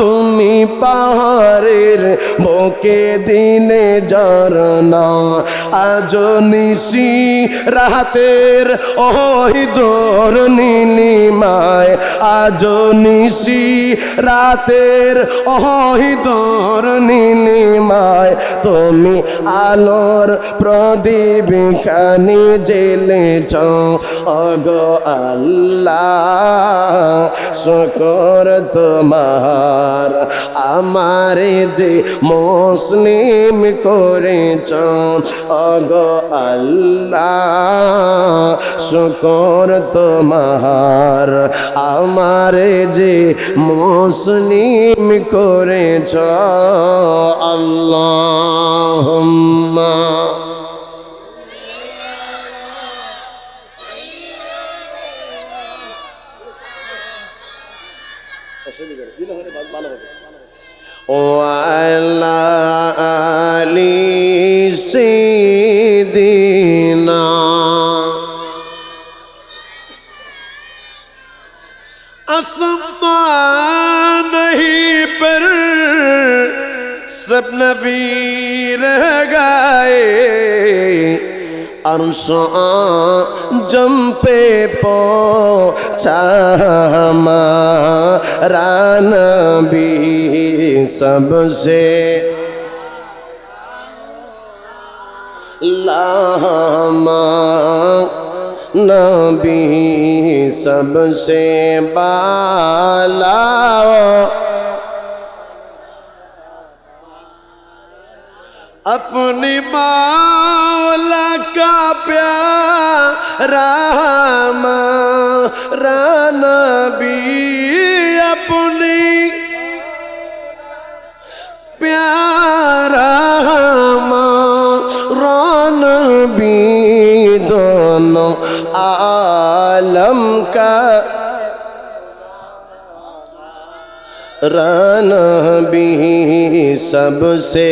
তুমি পাহাড়ের বুকে দিলে ঝরনা। আজ নিশি রাতের ওই দোর নীলিমায়, আজ নিশি রাতের ওই দোর নীলিমায় তুমি আলোর প্রদীপ খানি জ্বেলেছ। ওগো আল্লাহ শুকর তোমার, আমারে যে মুসলিম করেছ। ওগো আল্লাহ শুকর তোমার, আমারে যে মুসলিম করেছ। আল্লাহুম্মা ওয়ালা আলি সাইয়্যিদিনা आसमान नहीं पर सब नबी रह गए, अर्शों जम पे पहुंचा हमारा नबी सबसे लामा नबी सबसे बाला। अपनी मौला का प्यारा हमारा नबी, अपनी प्यारा हमारा नबी, दोनों आलम का नबी सबसे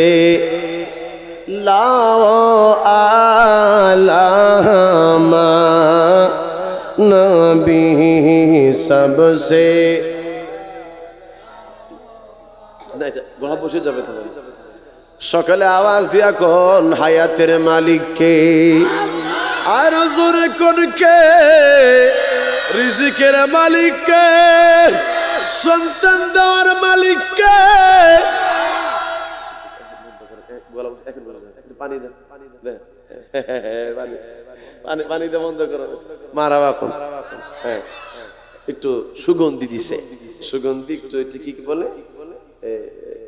लाओ आलमा नबी सबसे। গলা বসে যাবে তোমার। সকালে আওয়াজ দিয়া কোন হায়াতের মালিককে, আর জোরে কোন কে রিজিকের মালিককে, সন্তান দেওয়ার মালিককে। পানি দে, পানি দে, বন্ধ করো, মারা বাখন। হ্যাঁ, একটু সুগন্ধি দিছে, সুগন্ধি একটু কি বলে,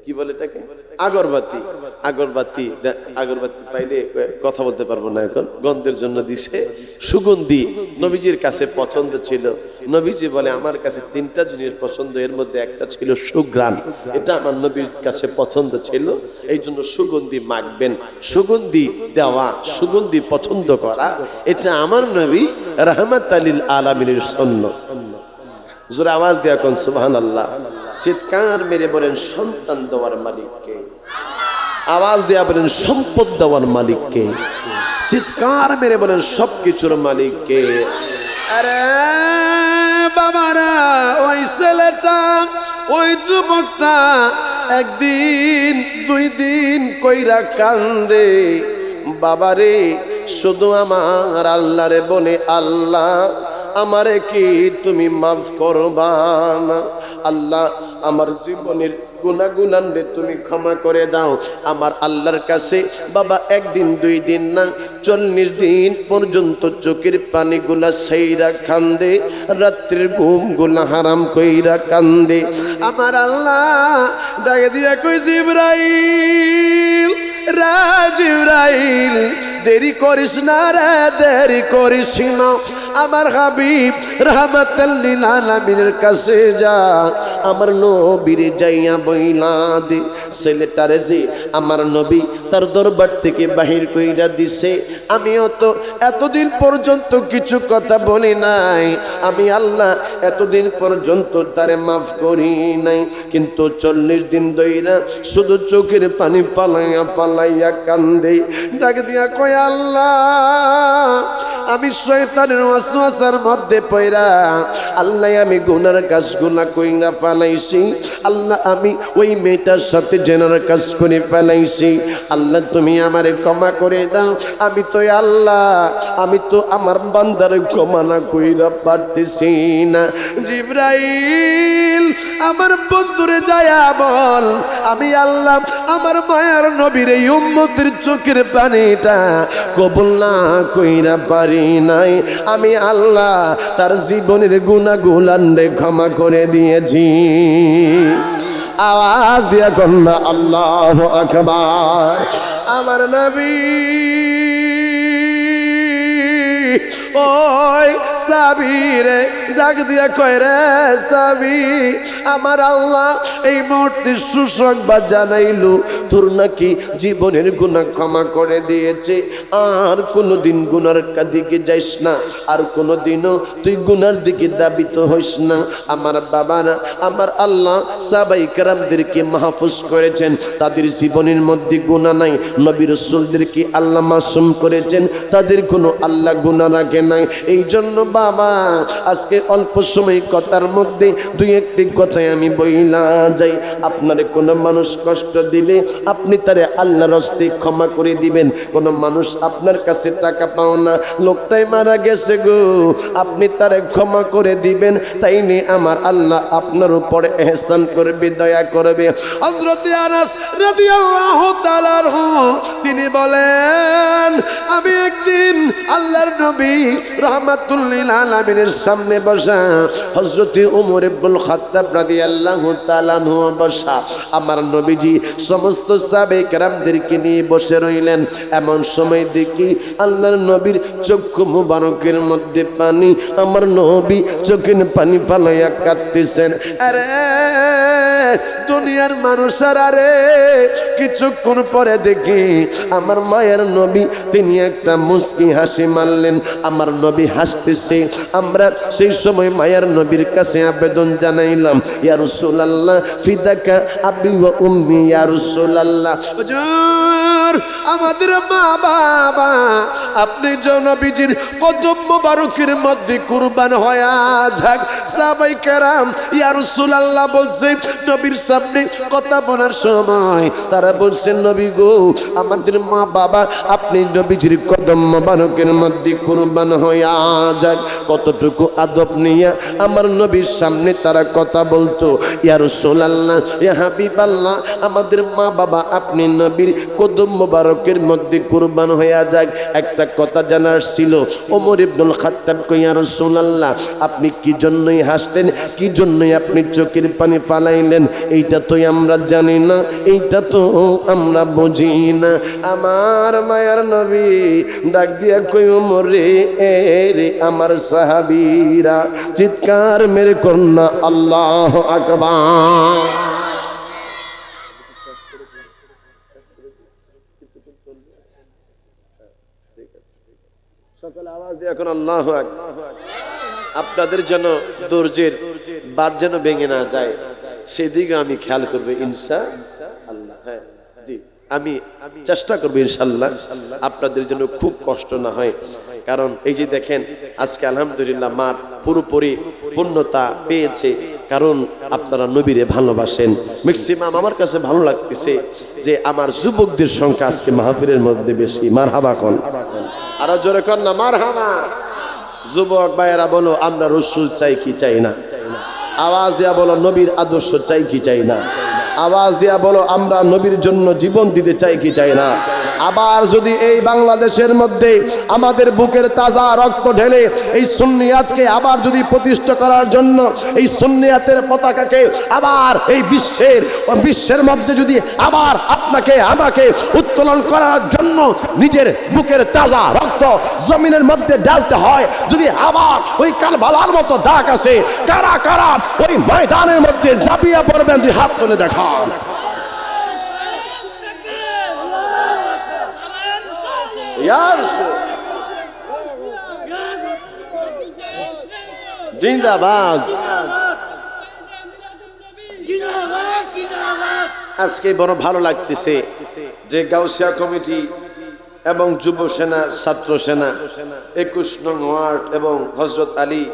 কি বলে এটাকে, আগরবাতি। আগরবাতি, আগরবাতি পাইলে কথা বলতে পারবো না এখন, গন্ধের জন্য দিছে সুগন্ধি। নবীজির কাছে পছন্দ ছিল। নবীজি বলে আমার কাছে তিনটা জিনিস পছন্দ, এর মধ্যে একটা ছিল সুঘ্রাণ। এটা আমার নবীর কাছে পছন্দ ছিল, এই জন্য সুগন্ধি মাখবেন। সুগন্ধি দেওয়া, সুগন্ধি পছন্দ করা, এটা আমার নবী রাহমাতাল লিল আলামিনের সুন্নাত। জোরে আওয়াজ দেয়া কোন সুবহানাল্লাহ। চিৎকার মেরে বলেন সন্তান দেওয়ার মালিককে। আওয়াজ দিয়া বলেন সম্পদ দেওয়ার মালিককে। চিৎকার মেরে বলেন সবকিছুর মালিককে। আরে বাবারা, ওই ছেলেটা, ওই যুবকটা একদিন দুই দিন কইরা কান্দে। বাবারে, শুধু আমার আল্লাহরে বলে, আল্লাহ আমারে কি তুমি মাফ করবা না? আল্লাহ আমার জীবনের গুনাহগুলান রে তুমি ক্ষমা করে দাও। আমার আল্লাহর কাছে বাবা একদিন দুই দিন না 40 দিন পর্যন্ত চোখের পানিগুলা সেইরা কান্দে, রাত্রির ঘুমগুলা হারাম কইরা কান্দে। আমার আল্লাহ ডাকে দিয়া কই, জিবরাইল, জিবরাইল, দেরি করিস না রে, দেরি করিস না। আমার হাবিব রাহমাতাল লিল আলামিনের কাছে যা, আমার নবীর যাইয়া বইলা দে, ছেলেটারে যে আমার নবী তার দরবার থেকে বাহির কইরা দিছে। আমিও তো এতদিন পর্যন্ত কিছু কথা বলি নাই, আমি আল্লাহ এতদিন পর্যন্ত তারে মাফ করি নাই, কিন্তু 40 দিন ধইরা শুধু চোখের পানি ফালাইয়া ফালাইয়া কান্দে। ডাক দিয়া কয়, আল্লাহ আমি শয়তানের ওয়াসওয়াসার মধ্যে পড়া, আল্লাহ আমি গুনার কাজগুলা কইরা ফেলাইছি। আল্লাহ আমি ওই মেয়েটার সাথে জেনার কাজ করে ফেলাইছি। আল্লাহ তুমি আমারে ক্ষমা করে দাও। আমি তো আল্লাহ, আমি তো আমার বান্দার ক্ষমা না কইরা পারতেছি না। জিবরাইল, আমার বন্ধুরে যায়া বল, আমি আল্লাহ আমার মায়ার নবীর এই উম্মতের চোখের পানিটা কবুল না কইরা পারি নাই। আমি আল্লাহ তার জীবনের গুনাহগুলান রে ক্ষমা করে দিয়েছি। আওয়াজ দিয়া কন্যা আল্লাহু আকবার। আমার নবী ওই সাবিরে ডাক দিয়া কয়, রে সাবি, আমার আল্লাহ এই মুহূর্তে সুসংবাদ জানাইলো, তোর নাকি জীবনের গুনাহ ক্ষমা করে দিয়েছে। আর কোনোদিন গুনার দিকে যাইস না, আর কোনোদিনও তুই গুনার দিকে দাবিত হইস না। আমার বাবারা, আমার আল্লাহ সাহাবায়ে কেরামদেরকে মাহফুজ করেছেন, তাদের জীবনের মধ্যে গুনাহ নাই। নবী রাসূলদেরকে আল্লাহ মাসুম করেছেন, তাদের কোনো আল্লাহ গুনাহ রাখে নাই। এই জন্য বাবা, আজকে অল্প সময় কথার মধ্যে দুই একটি কথায় আমি বইলা যাই। আপনারে কোনো মানুষ কষ্ট দিলে আপনি তারে আল্লাহর হস্তে ক্ষমা করে দিবেন। কোনো মানুষ আপনার কাছে টাকা পাও না, লোকটাই মারা গেছে গো, আপনি তারে ক্ষমা করে দিবেন, তাই নিয়ে আমার আল্লাহ আপনার উপরে ইহসান করবে, দয়া করবে। হযরত আনাস রাদিয়াল্লাহু তাআলা আনহু তিনি বলেন, আমি একদিন আল্লাহর নবী রাহমাতুল লিল আলামিনের সামনে বসা, হযরত ওমর ইবনুল খাত্তাব রাদিয়াল্লাহু তাআলা আনহু বসা, আমার নবীজি সমস্ত সাহাবায়ে কেরামদেরকে নিয়ে বসে রইলেন। এমন সময় দেখি আল্লাহর নবীর চক্ষু মুবারকের মধ্যে পানি, আমার নবী চোখের পানি ফালাইয়া কাঁদতেছেন। আরে দুনিয়ার মানুষ, আরে কিছুক্ষণ পরে দেখি আমার মায়ের নবী তিনি একটা মুস্কি হাসি মারলেন। আমার নবী হাসতেছে। আমরা সেই সময় মায়ার নবীর কাছে আবেদন জানাইলাম, ইয়া রাসূলুল্লাহ ফিদাকা আবি ওয়া উম্মি, ইয়া রাসূলুল্লাহ হুজুর আমাদের মা বাবা আপনি নবীজির কদম মোবারকের মধ্যে কুরবান হয়ে যাক। সাহাবায়ে কেরাম ইয়া রাসূলুল্লাহ বলছে, নবীর সামনে কথা বলার সময় তারা বলছেন, নবী গো আমাদের মা বাবা আপনি নবীজির কদম মোবারকের মধ্যে কুরবান হয়ে যাক। কতটুকু আদব নিয়ে আমার নবীর সামনে তারা কথা বলতো। ইয়া রাসূলুল্লাহ, ইয়া হাবিবাল্লাহ, আমাদের মা বাবা আপনি নবীর কদম মোবারকের মধ্যে কুরবান হয়ে যাক। একটা কথা জানার ছিল। ওমর ইবনুল খাত্তাব কই, ইয়া রাসূলুল্লাহ আপনি কি জন্যই হাসলেন, কি জন্যই আপনি চোখের পানি ফালাইলেন, এইটা তো আমরা জানি না, এইটা তো আমরা বুঝি না। আমার মায়ার নবী ডাক দিয়া কই, ওমর রে, রে আমার সাহাবীরা, চিৎকার মেরে কন্যা আল্লাহু আকবার। সকলে আওয়াজ দিয়ে এখন আল্লাহু আকবার। আপনাদের যেন ধৈর্যের বাদ যেন ভেঙে না যায়, সেদিকে আমি খেয়াল করবো ইনশাআল্লাহ। হ্যাঁ জি, আমি চেষ্টা করবো ইনশাল্লাহ আপনাদের জন্য খুব কষ্ট না হয়। কারণ এই যে দেখেন আজকে আলহামদুলিল্লাহ মাঠ পুরোপুরি পূর্ণতা পেয়েছে, কারণ আপনারা নবীরে ভালোবাসেন। ম্যাক্সিমাম আমার কাছে ভালো লাগতেছে যে আমার যুবকদের সংখ্যা আজকে মাহফিলের মধ্যে বেশি। মারহাবা কোন, আরো জোরে কর না মারহাবা। যুবক ভাইয়েরা বলো আমরা রসুল চাই কি চাই না? আওয়াজ দেয়া বলো নবীর আদর্শ চাই কি চাই না? আওয়াজ দেয়া বলো আমরা নবীর জন্য জীবন দিতে চাই কি চাই না? আবার যদি এই বাংলাদেশের মধ্যে আমাদের বুকের তাজা রক্ত ঢেলে এই সুন্নিয়াতকে আবার যদি প্রতিষ্ঠা করার জন্য এই সুন্নিয়াতের পতাকাকে আবার এই বিশ্বের মধ্যে যদি আবার আপনাকে আমাকে উত্তোলন করার জন্য নিজের বুকের তাজা রক্ত জমিনের মধ্যে ঢালতে হয়, যদি আবার ওই কারবালার মতো ডাক আসে, কারা কারা ওই ময়দানের মধ্যে ঝাঁপিয়ে পড়বেন? দুই হাত তুলে দেখান। জিন্দাবাদ। আজকে বড় ভালো লাগতেছে যে গাউসিয়া কমিটি এবং যুব সেনা, ছাত্র সেনা 21 নং ওয়ার্ড এবং হযরত আলী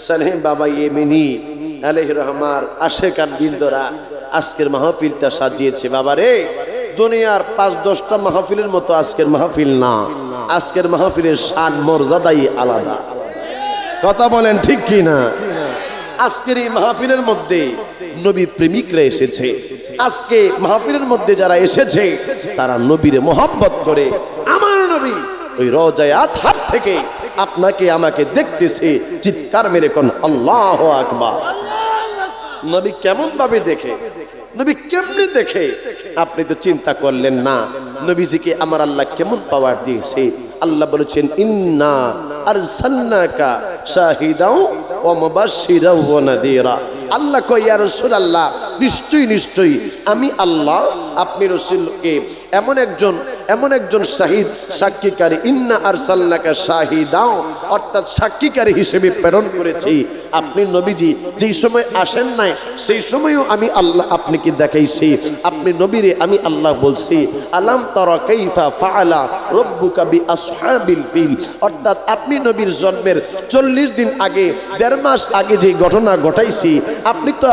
সালেহ বাবা ইয়েমেনি আলাইহির রহমার আশেকান বিন্দরা আজকের মাহফিলটা সাজিয়েছে। বাবারে দুনিয়ার 5-10টা মাহফিলের মতো আজকের মাহফিল না। আজকের মাহফিলের শান মর্যাদাই আলাদা। কথা বলেন ঠিক কি না? আজকের এই মাহফিলের মধ্যে নবী প্রেমিকরা এসেছে। আজকে মাহফিলের মধ্যে যারা এসেছে তারা নবীরে মোহাব্বত করে। আমার নবী ওই রওজায়ে আতহার থেকে আপনাকে আমাকে দেখতেছে, চিৎকার মেরে কোন আল্লাহু আকবার। নবী কেমন ভাবে দেখে, নবী কেমনে দেখে আপনি তো চিন্তা করলেন না। নবীজিকে আমার আল্লাহ কেমন পাওয়ার দিয়েছে। আল্লাহ বলেছেন ইন্না আরসালনাকা শাহিদাও ওয়া মুবাশশিরাও ওয়া নাযীরা। আল্লাহ কয় ইয়া রাসূলুল্লাহ, নিশ্চয়ই নিশ্চয়ই আমি আল্লাহ আপনি রাসূলকে এমন একজন শাহিদ সাক্ষীকারী, ইন্না আরসালনাকা শাহিদাও অর্থাৎ সাক্ষীকারী হিসেবে প্রেরণ করেছি। আপনি নবীজি যেই সময় আসেন নাই সেই সময়ও আমি আল্লাহ আপনাকে দেখাইছি। আপনি নবীরে আমি আল্লাহ বলছি আলাম তারা কাইফা ফাআলা রাব্বুকা বিআসহাবিল ফিল, অর্থাৎ আপনি নবীর জন্মের 40 দিন আগে, 1.5 মাস আগে যে ঘটনা ঘটাইছি আপনি তো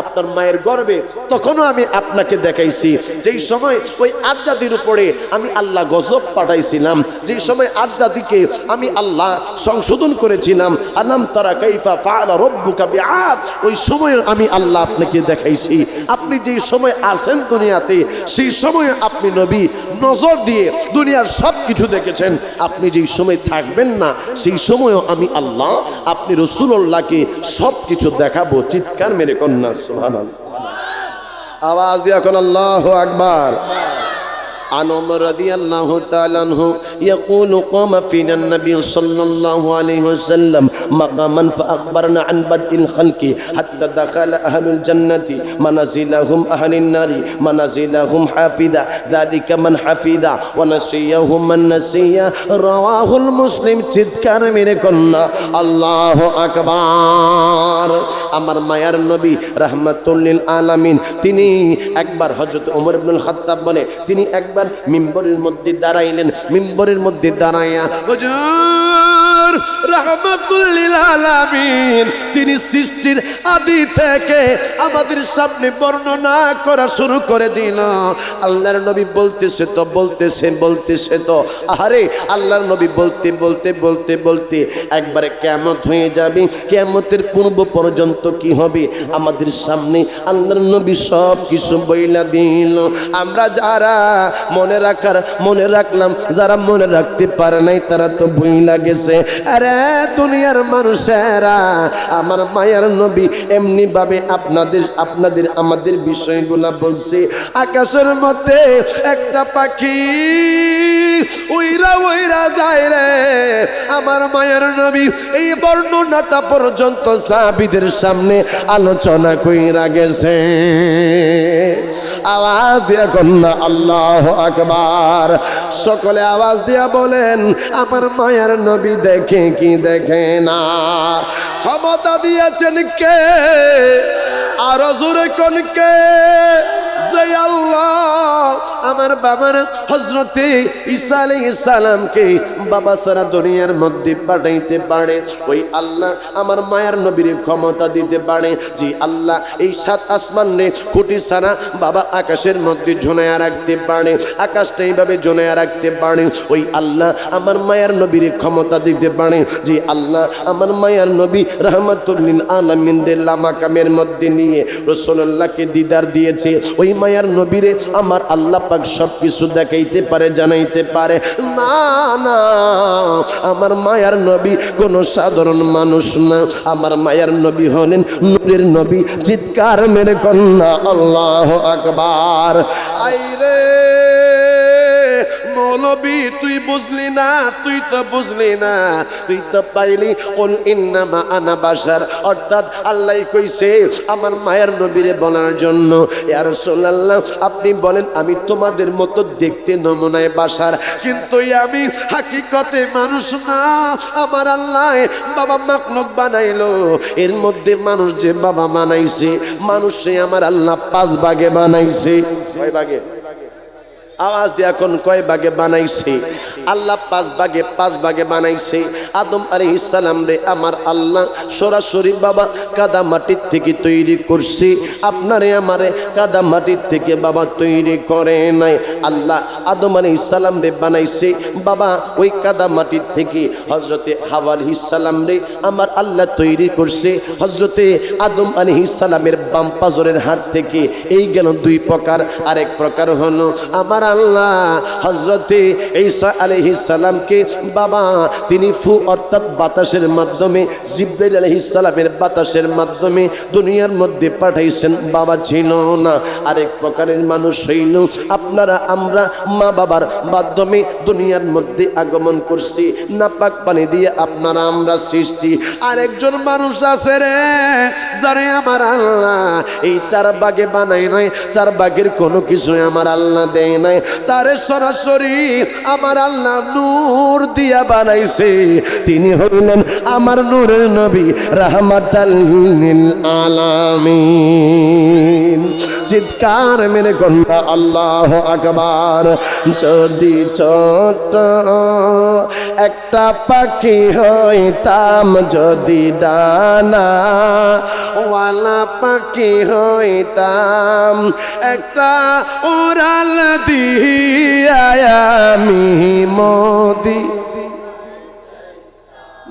আপনার মায়ের গর্ভে তখনও আমি আপনাকে দেখাইছি। যেই সময় ওই আজ্জাদির উপরে আমি আল্লাহ গজব পাঠাইছিলাম, যেই সময় আজ্জাদিকে আমি আল্লাহ সংশোধন করেছিলাম, আলাম তারা কাইফা ফাআলা রাব্বুকা বিআদ, ওই সময় আমি আল্লাহ আপনাকে দেখাইছি। আপনি যেই সময় আসেন দুনিয়াতে সেই সময় আপনি নবী নজর দিয়ে দুনিয়ার সব কিছু দেখেছেন। আপনি যেই সময় থাকবেন না সেই সময়ও আমি আল্লাহ আপনি রাসূলুল্লাহকে সব কিছু দেখাবো। চিৎকার মেরে কন্যা সুবহানাল্লাহ, আওয়াজ দিয়া কোন আল্লাহু আকবার। عن عمر رضي الله تعالى عنه يقول قام فينا النبي صلى الله عليه وسلم مقاما فأخبرنا عن بدء الخلق حتى دخل أهل الجنة منازلهم أهل النار منازلهم حافظا ذلك من حفظ ونسيهم من نسي رواه المسلم। চিৎকার মেরে কন্যা আল্লাহু আকবার। আমার মায়ার নবী রাহমাতুল লিল আলামিন তিনি একবার হযরত ওমর ইবনুল খাত্তাব বলে তিনি একবার মিম্বরের মধ্যে দাঁড়াইলেন। মিম্বরের মধ্যে দাঁড়াইয়া হুজুর রাহমাতুল লিল আলামিন তিনি সৃষ্টির আদি থেকে আমাদের সামনে বর্ণনা করা শুরু করে দিল। আল্লাহর নবী বলতেছে তো আরে আল্লাহর নবী বলতে একবারে কিয়ামত হয়ে যাবে, কিয়ামতের পূর্ব পর্যন্ত কি হবে আমাদের সামনে আল্লাহর নবী সব কিছু বইলা দিল। আমরা যারা মনে রাখলাম, যারা মনে রাখতে পারে নাই তারা তো ভুইলা গেছে। আরে দুনিয়ার মানুষেরা আমার মায়ার নবী এমনি ভাবে আমাদের বিষয়গুলা বলছে। আকাশের মধ্যে একটা পাখি উইরা যায় রে, আমার মায়ার নবী এই বর্ণনাটা পর্যন্ত সাহাবীদের সামনে আলোচনা কইরা গেছে। আওয়াজ দিয়া কন্যা আল্লাহু আকবার। সকলে আওয়াজ দিয়া বলেন আমার মায়ার নবী দেখে কি দেখে না? ক্ষমতা দিয়েছেন কে? আরো জোরে কোন কে? যে আল্লাহ আমার বাবার হযরতে ঈসা আলাইহিস সালামকে বাবা সারা দুনিয়ার মধ্যে পাঠাইতে পারে, ওই আল্লাহ আমার মায়ের নবীর ক্ষমতা দিতে পারে। যে আল্লাহ এই সাত আসমান রে কোটি সারা বাবা আকাশের মধ্যে ঝুলাইয়া রাখতে পারে, আকাশটা এইভাবে ঝুলাইয়া রাখতে পারে, ওই আল্লাহ আমার মায়ের নবীর ক্ষমতা দিতে পারে। যে আল্লাহ আমার মায়ের নবী রাহমাতুল লিল আলামিনের লামাকামের মধ্যে নিয়ে রাসূলুল্লাহকে দিদার দিয়েছে, ওই মায়ের নবীরে আমার আল্লাহ পাক সব কিছু দেখাইতে পারে, জানাইতে পারে। না না, আমার মায়ের নবী কোনো সাধারণ মানুষ না, আমার মায়ের নবী হলেন নূরের নবী। চিৎকার মেরে কন্যা আল্লাহু আকবার। আইরে মৌলবী তুই বুঝলি না, তুই তো বুঝলি না, তুই তো পাইলি কুল ইন্নামা আনা বাশার, অর্থাৎ আল্লাহ কইছে আমার মায়ের নবীরে বলার জন্য, ইয়া রাসূলুল্লাহ আপনি বলেন আমি তোমাদের মতো দেখতে নমুনায় বাশার, কিন্তু আমি হাকিকতে মানুষ না। আমার আল্লাহ বাবা মাখলুক বানাইলো, এর মধ্যে মানুষ যে বাবা বানাইছে, মানুষে আমার আল্লাহ 5 ভাগে বানাইছে। কয় ভাগে? আওয়াজ দিয়ে এখন কয় ভাগে বানাইছে? আল্লাহ 5 ভাগে বানাইছে। আদম আলাইহিস সালাম রে আমার আল্লাহ সরাসরি বাবা কাদা মাটির থেকে তৈরি করছে, আপনারে আমারে কাদা মাটির থেকে বাবা তৈরি করে নাই। আল্লাহ আদম আলাইহিস সালাম রে বানাইছে বাবা ওই কাদা মাটির থেকে। হযরতে হাওয়া আলাইহিস সালাম রে আমার আল্লাহ তৈরি করছে হযরতে আদম আলাইহিস সালামের বাম পাজরের হাড় থেকে। এই গেল 2 প্রকার। আরেক প্রকার হলো আমার আল্লাহ হযরতে ঈসা আলাইহিস সালামকে বাবা তিনি ফু অর্থাৎ বাতাসের মাধ্যমে, জিবরাইল আলাইহিস সালামের বাতাসের মাধ্যমে দুনিয়ার মধ্যে পাঠাইছেন, বাবা ছিল না। আরেক প্রকারের মানুষ হইল আপনারা আমরা মা বাবার মাধ্যমে দুনিয়ার মধ্যে আগমন করছি, নাপাক পানি দিয়ে আপনারা আমরা সৃষ্টি। আরেকজন মানুষ আছে রে যারে আমার আল্লাহ এই 4 ভাগে বানাই নাই, 4 ভাগের কোনো কিছু আমার আল্লাহ দেয় নাই, তারে সরাসরি আমার আল্লাহ নূর দিয়া বানাইছে। তিনি হইলেন আমার নূরের নবী রাহমাতাল লিল আলামিন। চিৎকার মেরে কন্যা আল্লাহু আকবার। যদি ছোট একটা পাখি হইতাম, যদি ডানা ওয়ালা পাখি হইতাম, একটা উড়াল দিয়া আমি মদি।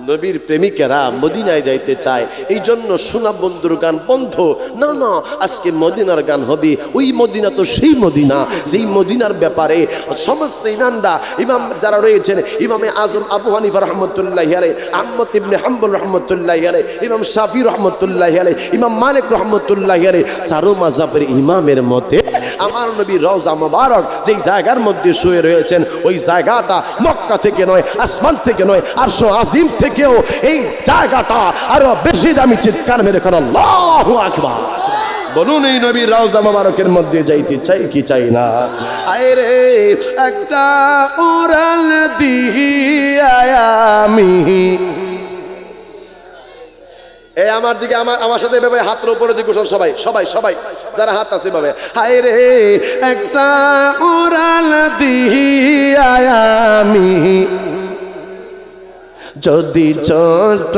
নবীর প্রেমিকেরা মদিনায় যাইতে চায়, এই জন্য শোনা বন্ধুর গান বন্ধ না, না আজকে মদিনার গান হবে। ওই মদিনা তো সেই মদিনা, যেই মদিনার ব্যাপারে সমস্ত ইমামরা, ইমাম যারা রয়েছেন, ইমামে আজম আবু হানিফা রহমতুল্লাহি আলাইহি, আহমদ ইবনে হাম্বল রহমতুল্লাহি আলাইহি, ইমাম শাফি রহমতুল্লাহি আলাইহি, ইমাম মালিক রহমতুল্লাহি আলাইহি, চারো মাযহাবের ইমামের মতে আমার নবী রওজা মুবারক যেই জায়গার মধ্যে শুয়ে রয়েছেন, ওই জায়গাটা মক্কা থেকে নয়, আসমান থেকে নয়, আরশ আজিম থেকেও এই জায়গাটা আরো বেশি দামি। চিৎকার মেরে কর আল্লাহু আকবার। বলুন এই নবীর রওজা মুবারকের মধ্যে যাইতে চাই কি চাই না? আরে একটা উড়াল দিয়া আমি, এই আমার দিকে আমার সাথে এভাবে হাতের উপরে দিকে সবাই সবাই সবাই যারা হাত আছে ভাবে, হায় রে একটা উড়াল দিয়া আমি, যদি ছোট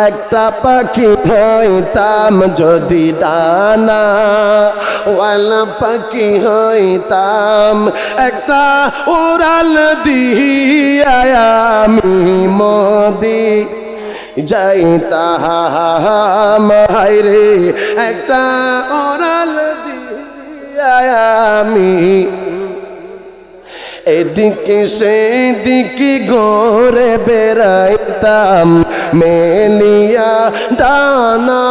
একটা পাখি হইতাম, যদি ডানা ওয়ালা পাখি হইতাম, একটা উড়াল দিয়া আমি মদি যাইতাম। হায় রে একটা উড়াল দিয়া আমি এদিকে সেদিকে ঘুরে বেড়াইতাম, মেলিয়া ডানা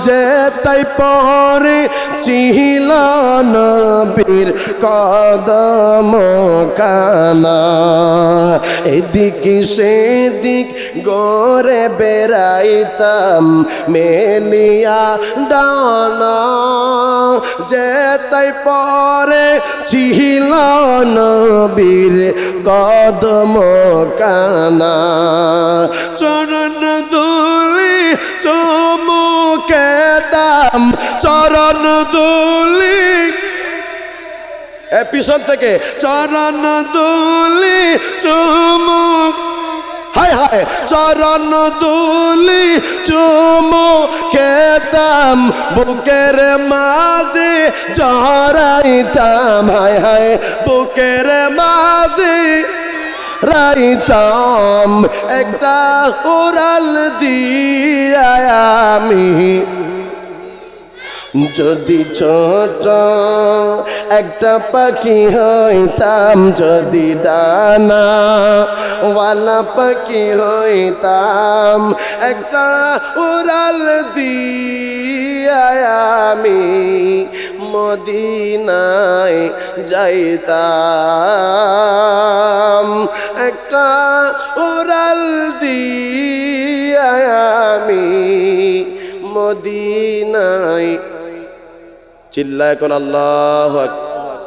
যে তাই পরে ছিল নবীর কদম কানা। এদিকে সেদিক ঘুরে বেড়াইতাম, মেলিয়া ডানা যে তাই পরে ছিল নবীর কদম কানা। চরণ দুলি চমকে তা খেতাম চরণ দুলি পিছন থেকে চরণ দুলি চুমুক হায় হায় চরণ দুলি চুমু খেতাম বুকের মাঝে জড়াইতাম হায় হায় বুকের মাঝে রাইতাম একটা উড়াল দিয়া আমি যদি ছোট একটা পাখি হইতাম যদি ডানা ওয়ালা পাখি হইতাম একটা উড়াল দিয়া আমি মদিনায় যাইতাম একটা উড়াল দিয়া আমি মদিনায় চিল্লায় কোন আল্লাহু আকবার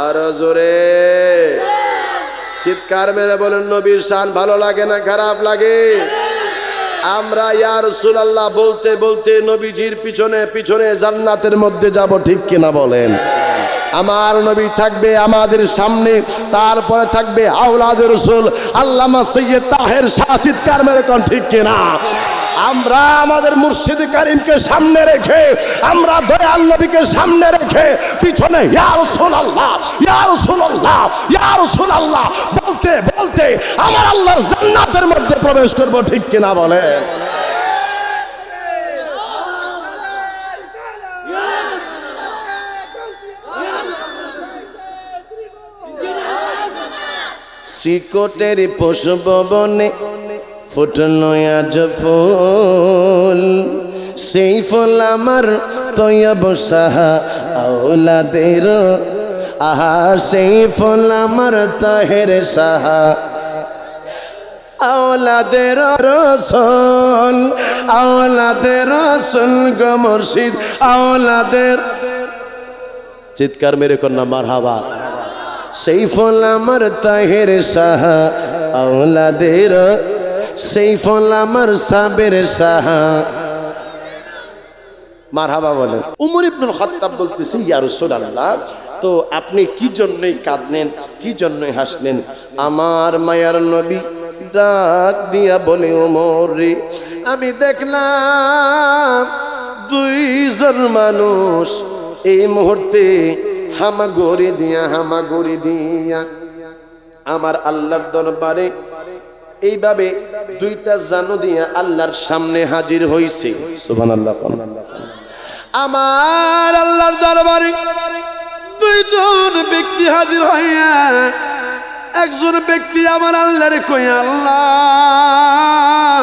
আর জোরে চিৎকার মেরে বলেন নবীর শান ভালো লাগে না খারাপ লাগে আমরা ইয়া রাসূলুল্লাহ বলতে বলতে নবীজির পিছনে পিছনে জান্নাতের মধ্যে যাব ঠিক কিনা বলেন আমার নবী থাকবে আমাদের সামনে তারপরে থাকবে আওলাদে রাসূল আল্লামা সৈয়দ তাহের শাহ চিৎকার মেরে কোন ঠিক কিনা আমরা আমাদের মুর্শিদ কারীমকে সামনে রেখে আমরা দয়াল নবীকে সামনে রেখে পিছনে ইয়া রাসূলুল্লাহ ইয়া রাসূলুল্লাহ ইয়া রাসূলুল্লাহ বলতে বলতে আমার আল্লাহর জান্নাতের মধ্যে প্রবেশ করব ঠিক কিনা বলেন শ্রীকোটের পুষ্পবনে ফুটলো আজ ফুল সেই ফুল আমার তৈয়ব সাহা আওলাদের আহা সেই ফুল আমার তাহের সাহা আওলাদের রসুল আওলাদের রসুল গো মুর্শিদ আওলাদের চিৎকার মেরে কন্যা মারহাবা সেই ফুল আমার তাহের সাহা আওলাদের সেই ফল আমার সাবের সাহা মারহাবা বলেন উমর ইবনুল খাত্তাব বলতেছে ইয়া রাসূলুল্লাহ তো আপনি কি জন্যই কাঁদলেন কি জন্যই হাসলেন আমার মায়ার নবী ডাক দিয়া বলে ওমর রে আমি দেখলাম দুইজন মানুষ এই মুহূর্তে হামাগুড়ি দিয়া আমার আল্লাহর দরবারে এইভাবে দুইটা জানু দিয়া আল্লাহর সামনে হাজির হইছে সুবহানাল্লাহ আমার আল্লাহর দরবারে দুইজন ব্যক্তি হাজির হইয়া একজন ব্যক্তি আমার আল্লাহরে কই আল্লাহ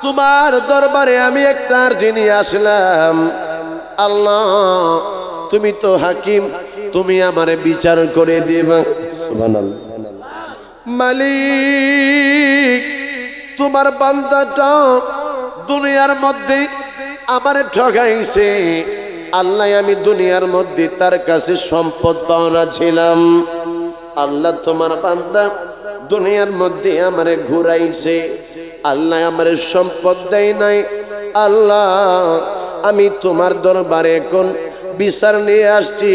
তোমার দরবারে আমি একটা আরজি নিয়ে আসলাম আল্লাহ তুমি তো হাকিম তুমি আমারে বিচার করে দিবা সুবহানাল্লাহ মালিক তোমার বান্দাটা দুনিয়ার মধ্যে আমারে ঠকাইছে আল্লাহ আমি দুনিয়ার মধ্যে তার কাছে সম্পদ পাওনা ছিলাম আল্লাহ তোমার বান্দা দুনিয়ার মধ্যে আমারে ঘুরাইছে আল্লাহ আমারে সম্পদ দেয় নাই আল্লাহ আমি তোমার দরবারে এখন বিচার নিয়ে আসছি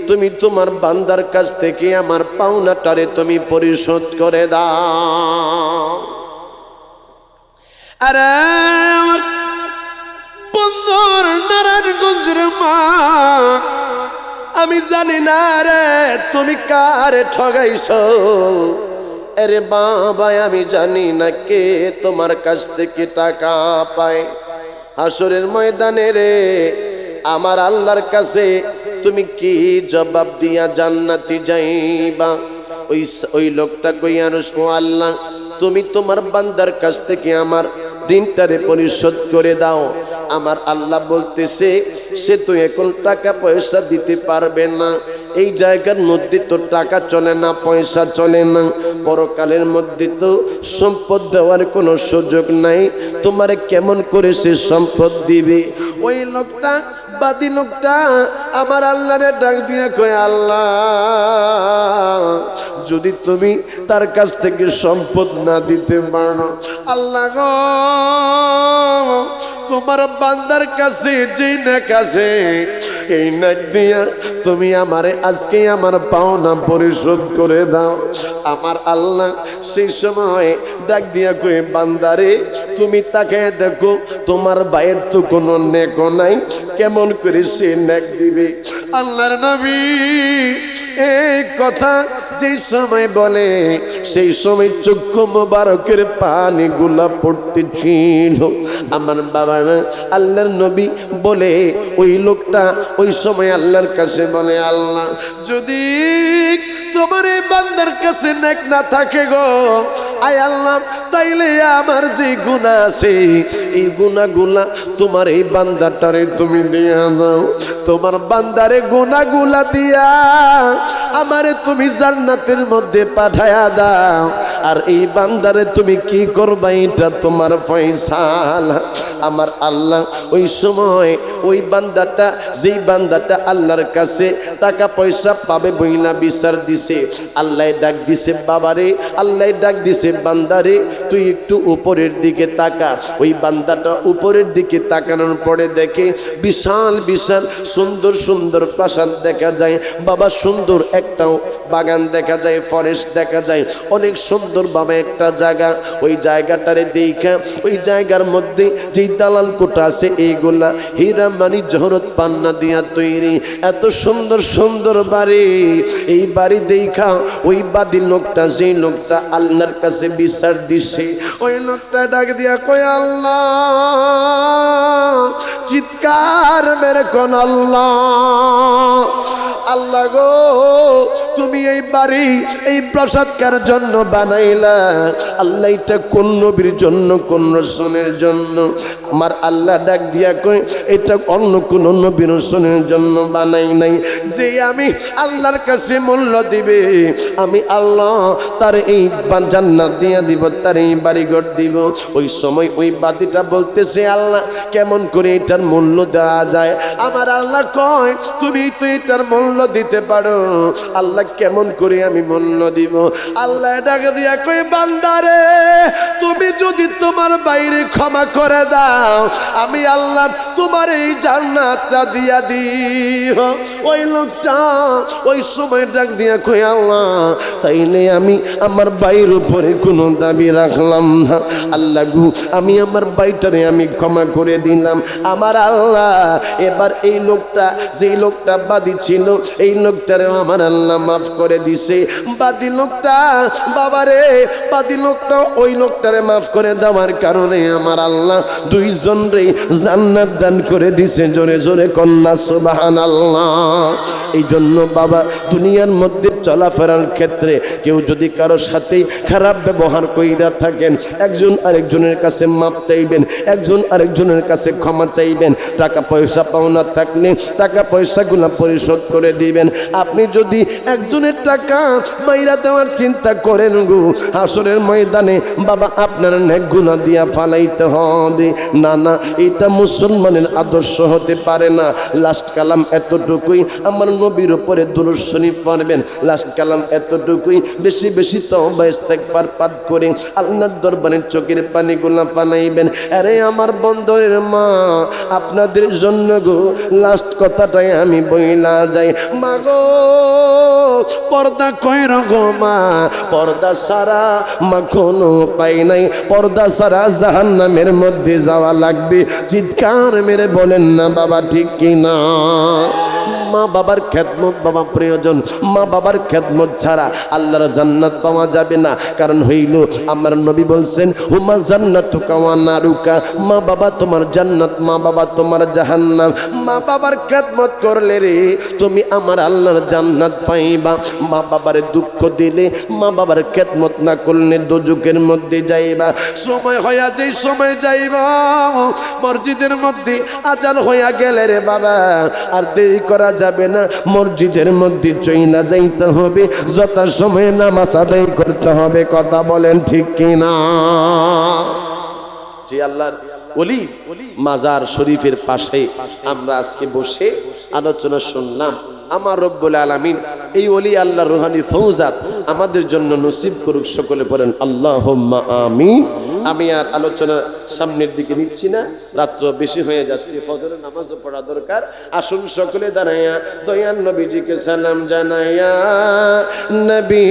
তুমি তোমার বান্দার কাছ থেকে আমার পাওনাটারে তুমি পরিশোধ করে দাও আরে আমার বন্ধুর নারায়ণগঞ্জের মা আমি জানি না রে তুমি কারে ঠগাইছো আরে বাবা আমি জানি না কে তোমার কাছ থেকে টাকা পায় হাসরের ময়দানে রে আমার আল্লাহর কাছে তুমি কি জবাব দিয়া জান্নাতে যাইবা ওই লোকটা কইয়া ও আল্লাহ তুমি তোমার বান্দার কাছ থেকে আমার ঋণটারে পরিশোধ করে দাও আমার আল্লাহ বলতেছে সে তো এখন টাকা পয়সা দিতে পারবে না এই জায়গার মধ্যে তো টাকা চলে না পয়সা চলে না পরকালের মধ্যে তো সম্পদ দেওয়ার কোনো সুযোগ নাই তোমারে কেমন করে সে সম্পদ দিবে ওই লোকটা বাদী লোকটা আমার আল্লাহরে ডাক দিয়া কয় আল্লাহ যদি তুমি তার কাছ থেকে সম্পদ না দিতে পারো আল্লাহ গো তোমার বান্দার কাছে যেই নেক আছে এই নেক দিয়া তুমি আমারে আজকে আমার পাওনা পরিশোধ করে দাও। আমার আল্লাহ সেই সময় ডাক দিয়া কয়ে বান্দারে তুমি তাকে দেখো তোমার ভাইয়ের তো কোনো নেকও নাই, কেমন করে সে নেক দিবে? আল্লাহর নবী এই কথা যেই সময় বলে সেই সময় চক্ষু মোবারকের পানি গুলা পড়তেছিল। আমার বাবা আল্লাহর নবী বলে ওই লোকটা ওই সময় আল্লাহর কাছে বলে আল্লাহ যদি তোমার এই বান্দার কাছে নেক না থাকে গো আয় আল্লাহ তাইলে আমার যে গুনাহ আছে এই গুনাহগুলা তোমার এই বান্দাটারে তুমি দিয়া দাও। তোমার বান্দারে গুনাহগুলা দিয়া আমারে তুমি জান্নাতের মধ্যে পাঠায়া দাও। আর এই বান্দারে তুমি কি করবা এটা তোমার ফয়সালা। আমার আল্লাহ ওই সময় ওই বান্দাটা যেই বান্দাটা আল্লাহর কাছে টাকা পয়সা পাবে বইলা বিচার দিছে, আল্লাহ ডাক দিছে বাবারে, আল্লাহ ডাক দিছে বান্দারে তুই একটু উপরের দিকে তাকা। ওই বান্দাটা উপরের দিকে তাকানোর পরে দেখে বিশাল বিশাল সুন্দর সুন্দর প্রাসাদ দেখা যায় বাবা, সুন্দর একটা বাগান দেখা যায়, ফরেস্ট দেখা যায়, অনেক সুন্দর বাবা একটা জায়গা। ওই জায়গাটারে দেখা ওই জায়গার মধ্যে যেই দালান কোঠা আছে এইগুলা হীরা মানিক জহরত পান্না দিয়া তৈরি, এত সুন্দর সুন্দর বাড়ি। এই বাড়ি দেখা ওই বাদী লোকটা যেই লোকটা আল্লাহর কাছে বিচার দিছে ওই লোকটা ডাক দিয়া কয় আল্লাহ, চিৎকার মেরে কোন আল্লাহ, আল্লাহ গো তুমি এই বাড়ি এই প্রাসাদকার জন্য বানাইলা? আল্লাহ এটা কোন নবীর জন্য কোন রাসূলের জন্য? আমার আল্লাহ ডাক দিয়া কয় এটা অন্য কোন নবীর রাসূলের জন্য বানাই নাই। যে আমি আল্লাহর কাছে মূল্য দিবে আমি আল্লাহ তার এই জান্নাত দিয়া দিব, তার এই বাড়িঘর দিব। ওই সময় ওই বাদীটা বলতেছে আল্লাহ কেমন করে এটার মূল্য দেওয়া যায়? আমার আল্লাহ কয় তুমি তো এটার মূল্য দিতে পারো। আল্লাহ কেমন করে আমি মূল্য দিব? আল্লাহ ডাক দিয়া কই বান্দারে তুমি যদি তোমার বাইরে ক্ষমা করে দাও আমি আল্লাহ তোমার এই জান্নাতটা দিয়া দিই। ওই লোকটা ওই সময় ডাক দিয়া কই আল্লাহ তাইলে আমি আমার বাইরের উপরে কোনো দাবি রাখলাম না। আল্লাহ গো আমি আমার বাইটারে আমি ক্ষমা করে দিলাম। আমার আল্লাহ এবার এই লোকটা যেই লোকটা বাদী ছিল এই লোকটারে আমার আল্লাহ মাফ করে দিছে। বাদী লোকটা বাবারে বাদী লোকটা ওই লোকটারে মাফ করে দেওয়ার কারণে আমার আল্লাহ দুইজন রে জান্নাত দান করে দিছে। জোরে জোরে কন্যা সুবহানাল্লাহ। এই জন্য বাবা দুনিয়ার মধ্যে চলাফেরার ক্ষেত্রে কেউ যদি কারো সাথে খারাপ ব্যবহার কইরা থাকেন একজন আরেকজনের কাছে মাপ চাইবেন, একজন আরেকজনের কাছে ক্ষমা চাইবেন। টাকা পয়সা পাওনা থাকলে টাকা পয়সাগুলো পরিশোধ করে দিবেন। আপনি যদি একজনের টাকা মাইরা দেওয়ার চিন্তা করেন গো হাসরের ময়দানে বাবা আপনার নেক গুনাহ দিয়া ফালাইতে হবে। না না এটা মুসলমানের আদর্শ হতে পারে না। লাস্ট কালাম এতটুকুই, আমার নবীর উপরে দুরূদ শরীফ পড়বেন। লাস্ট কালাম এতটুকুই, বেশি বেশি তওবা ইস্তেগফার পাঠ করে আল্লাহর দরবারে চোখের পানিগুলো ফালাইবেন। আরে আমার বন্ধুদের মা আপনাদের জন্য গো লাস্ট কথাটাই আমি বইলা যাই। মা গো পর্দা কইর গো মা, পর্দা সারা মা কোনো পাই নাই, পর্দা সারা জাহান্নামের মধ্যে যাওয়া লাগবে। চিৎকার মেরে বলেন না বাবা ঠিক কিনা? মা বাবার খেদমত বাবা প্রয়োজন। মা বাবার খেদমত ছাড়া আল্লাহর জান্নাত পাওয়া যাবে না। কারণ হইল আমার নবী বলছেন হুমা জান্নাতুকা ওয়া নারুকা, মা বাবা তোমার জান্নাত, মা বাবা তোমার জাহান্নাম। মা বাবার খেদমত করলে রে তুমি আমার আল্লাহর জান্নাত পাইবা। মা বাবার দুঃখ দিলে, মা বাবার খেদমত না করলে দোজখের মধ্যে যাইবা। সময় হইয়া যেই সময় যাইবা মসজিদের মধ্যে আজান হইয়া গেলে রে বাবা আর দেরি করা যাবে না, মসজিদের মধ্যে চইলা যাইতে হবে, যথা সময়ে নামাজ আদায় করতে হবে। কথা বলেন ঠিক কিনা? জি আল্লাহর ওলি মাজার শরীফের পাশে আমরা আজকে বসে আলোচনা শুনলাম। আমার রব্বুল আলামিন এই ওলি আল্লাহ রুহানি ফৌজাত আমাদের জন্য নসিব করুক। সকলে পড়েন আল্লাহুম্মা আমিন। আমি আর আলোচনা সামনের দিকে নিচ্ছি না, রাত্র বেশি হয়ে যাচ্ছে, ফজরের নামাজও পড়া দরকার। আসুন সকলে দাঁড়াইয়া দয়াল নবীজিকে সালাম জানাইয়া, নবী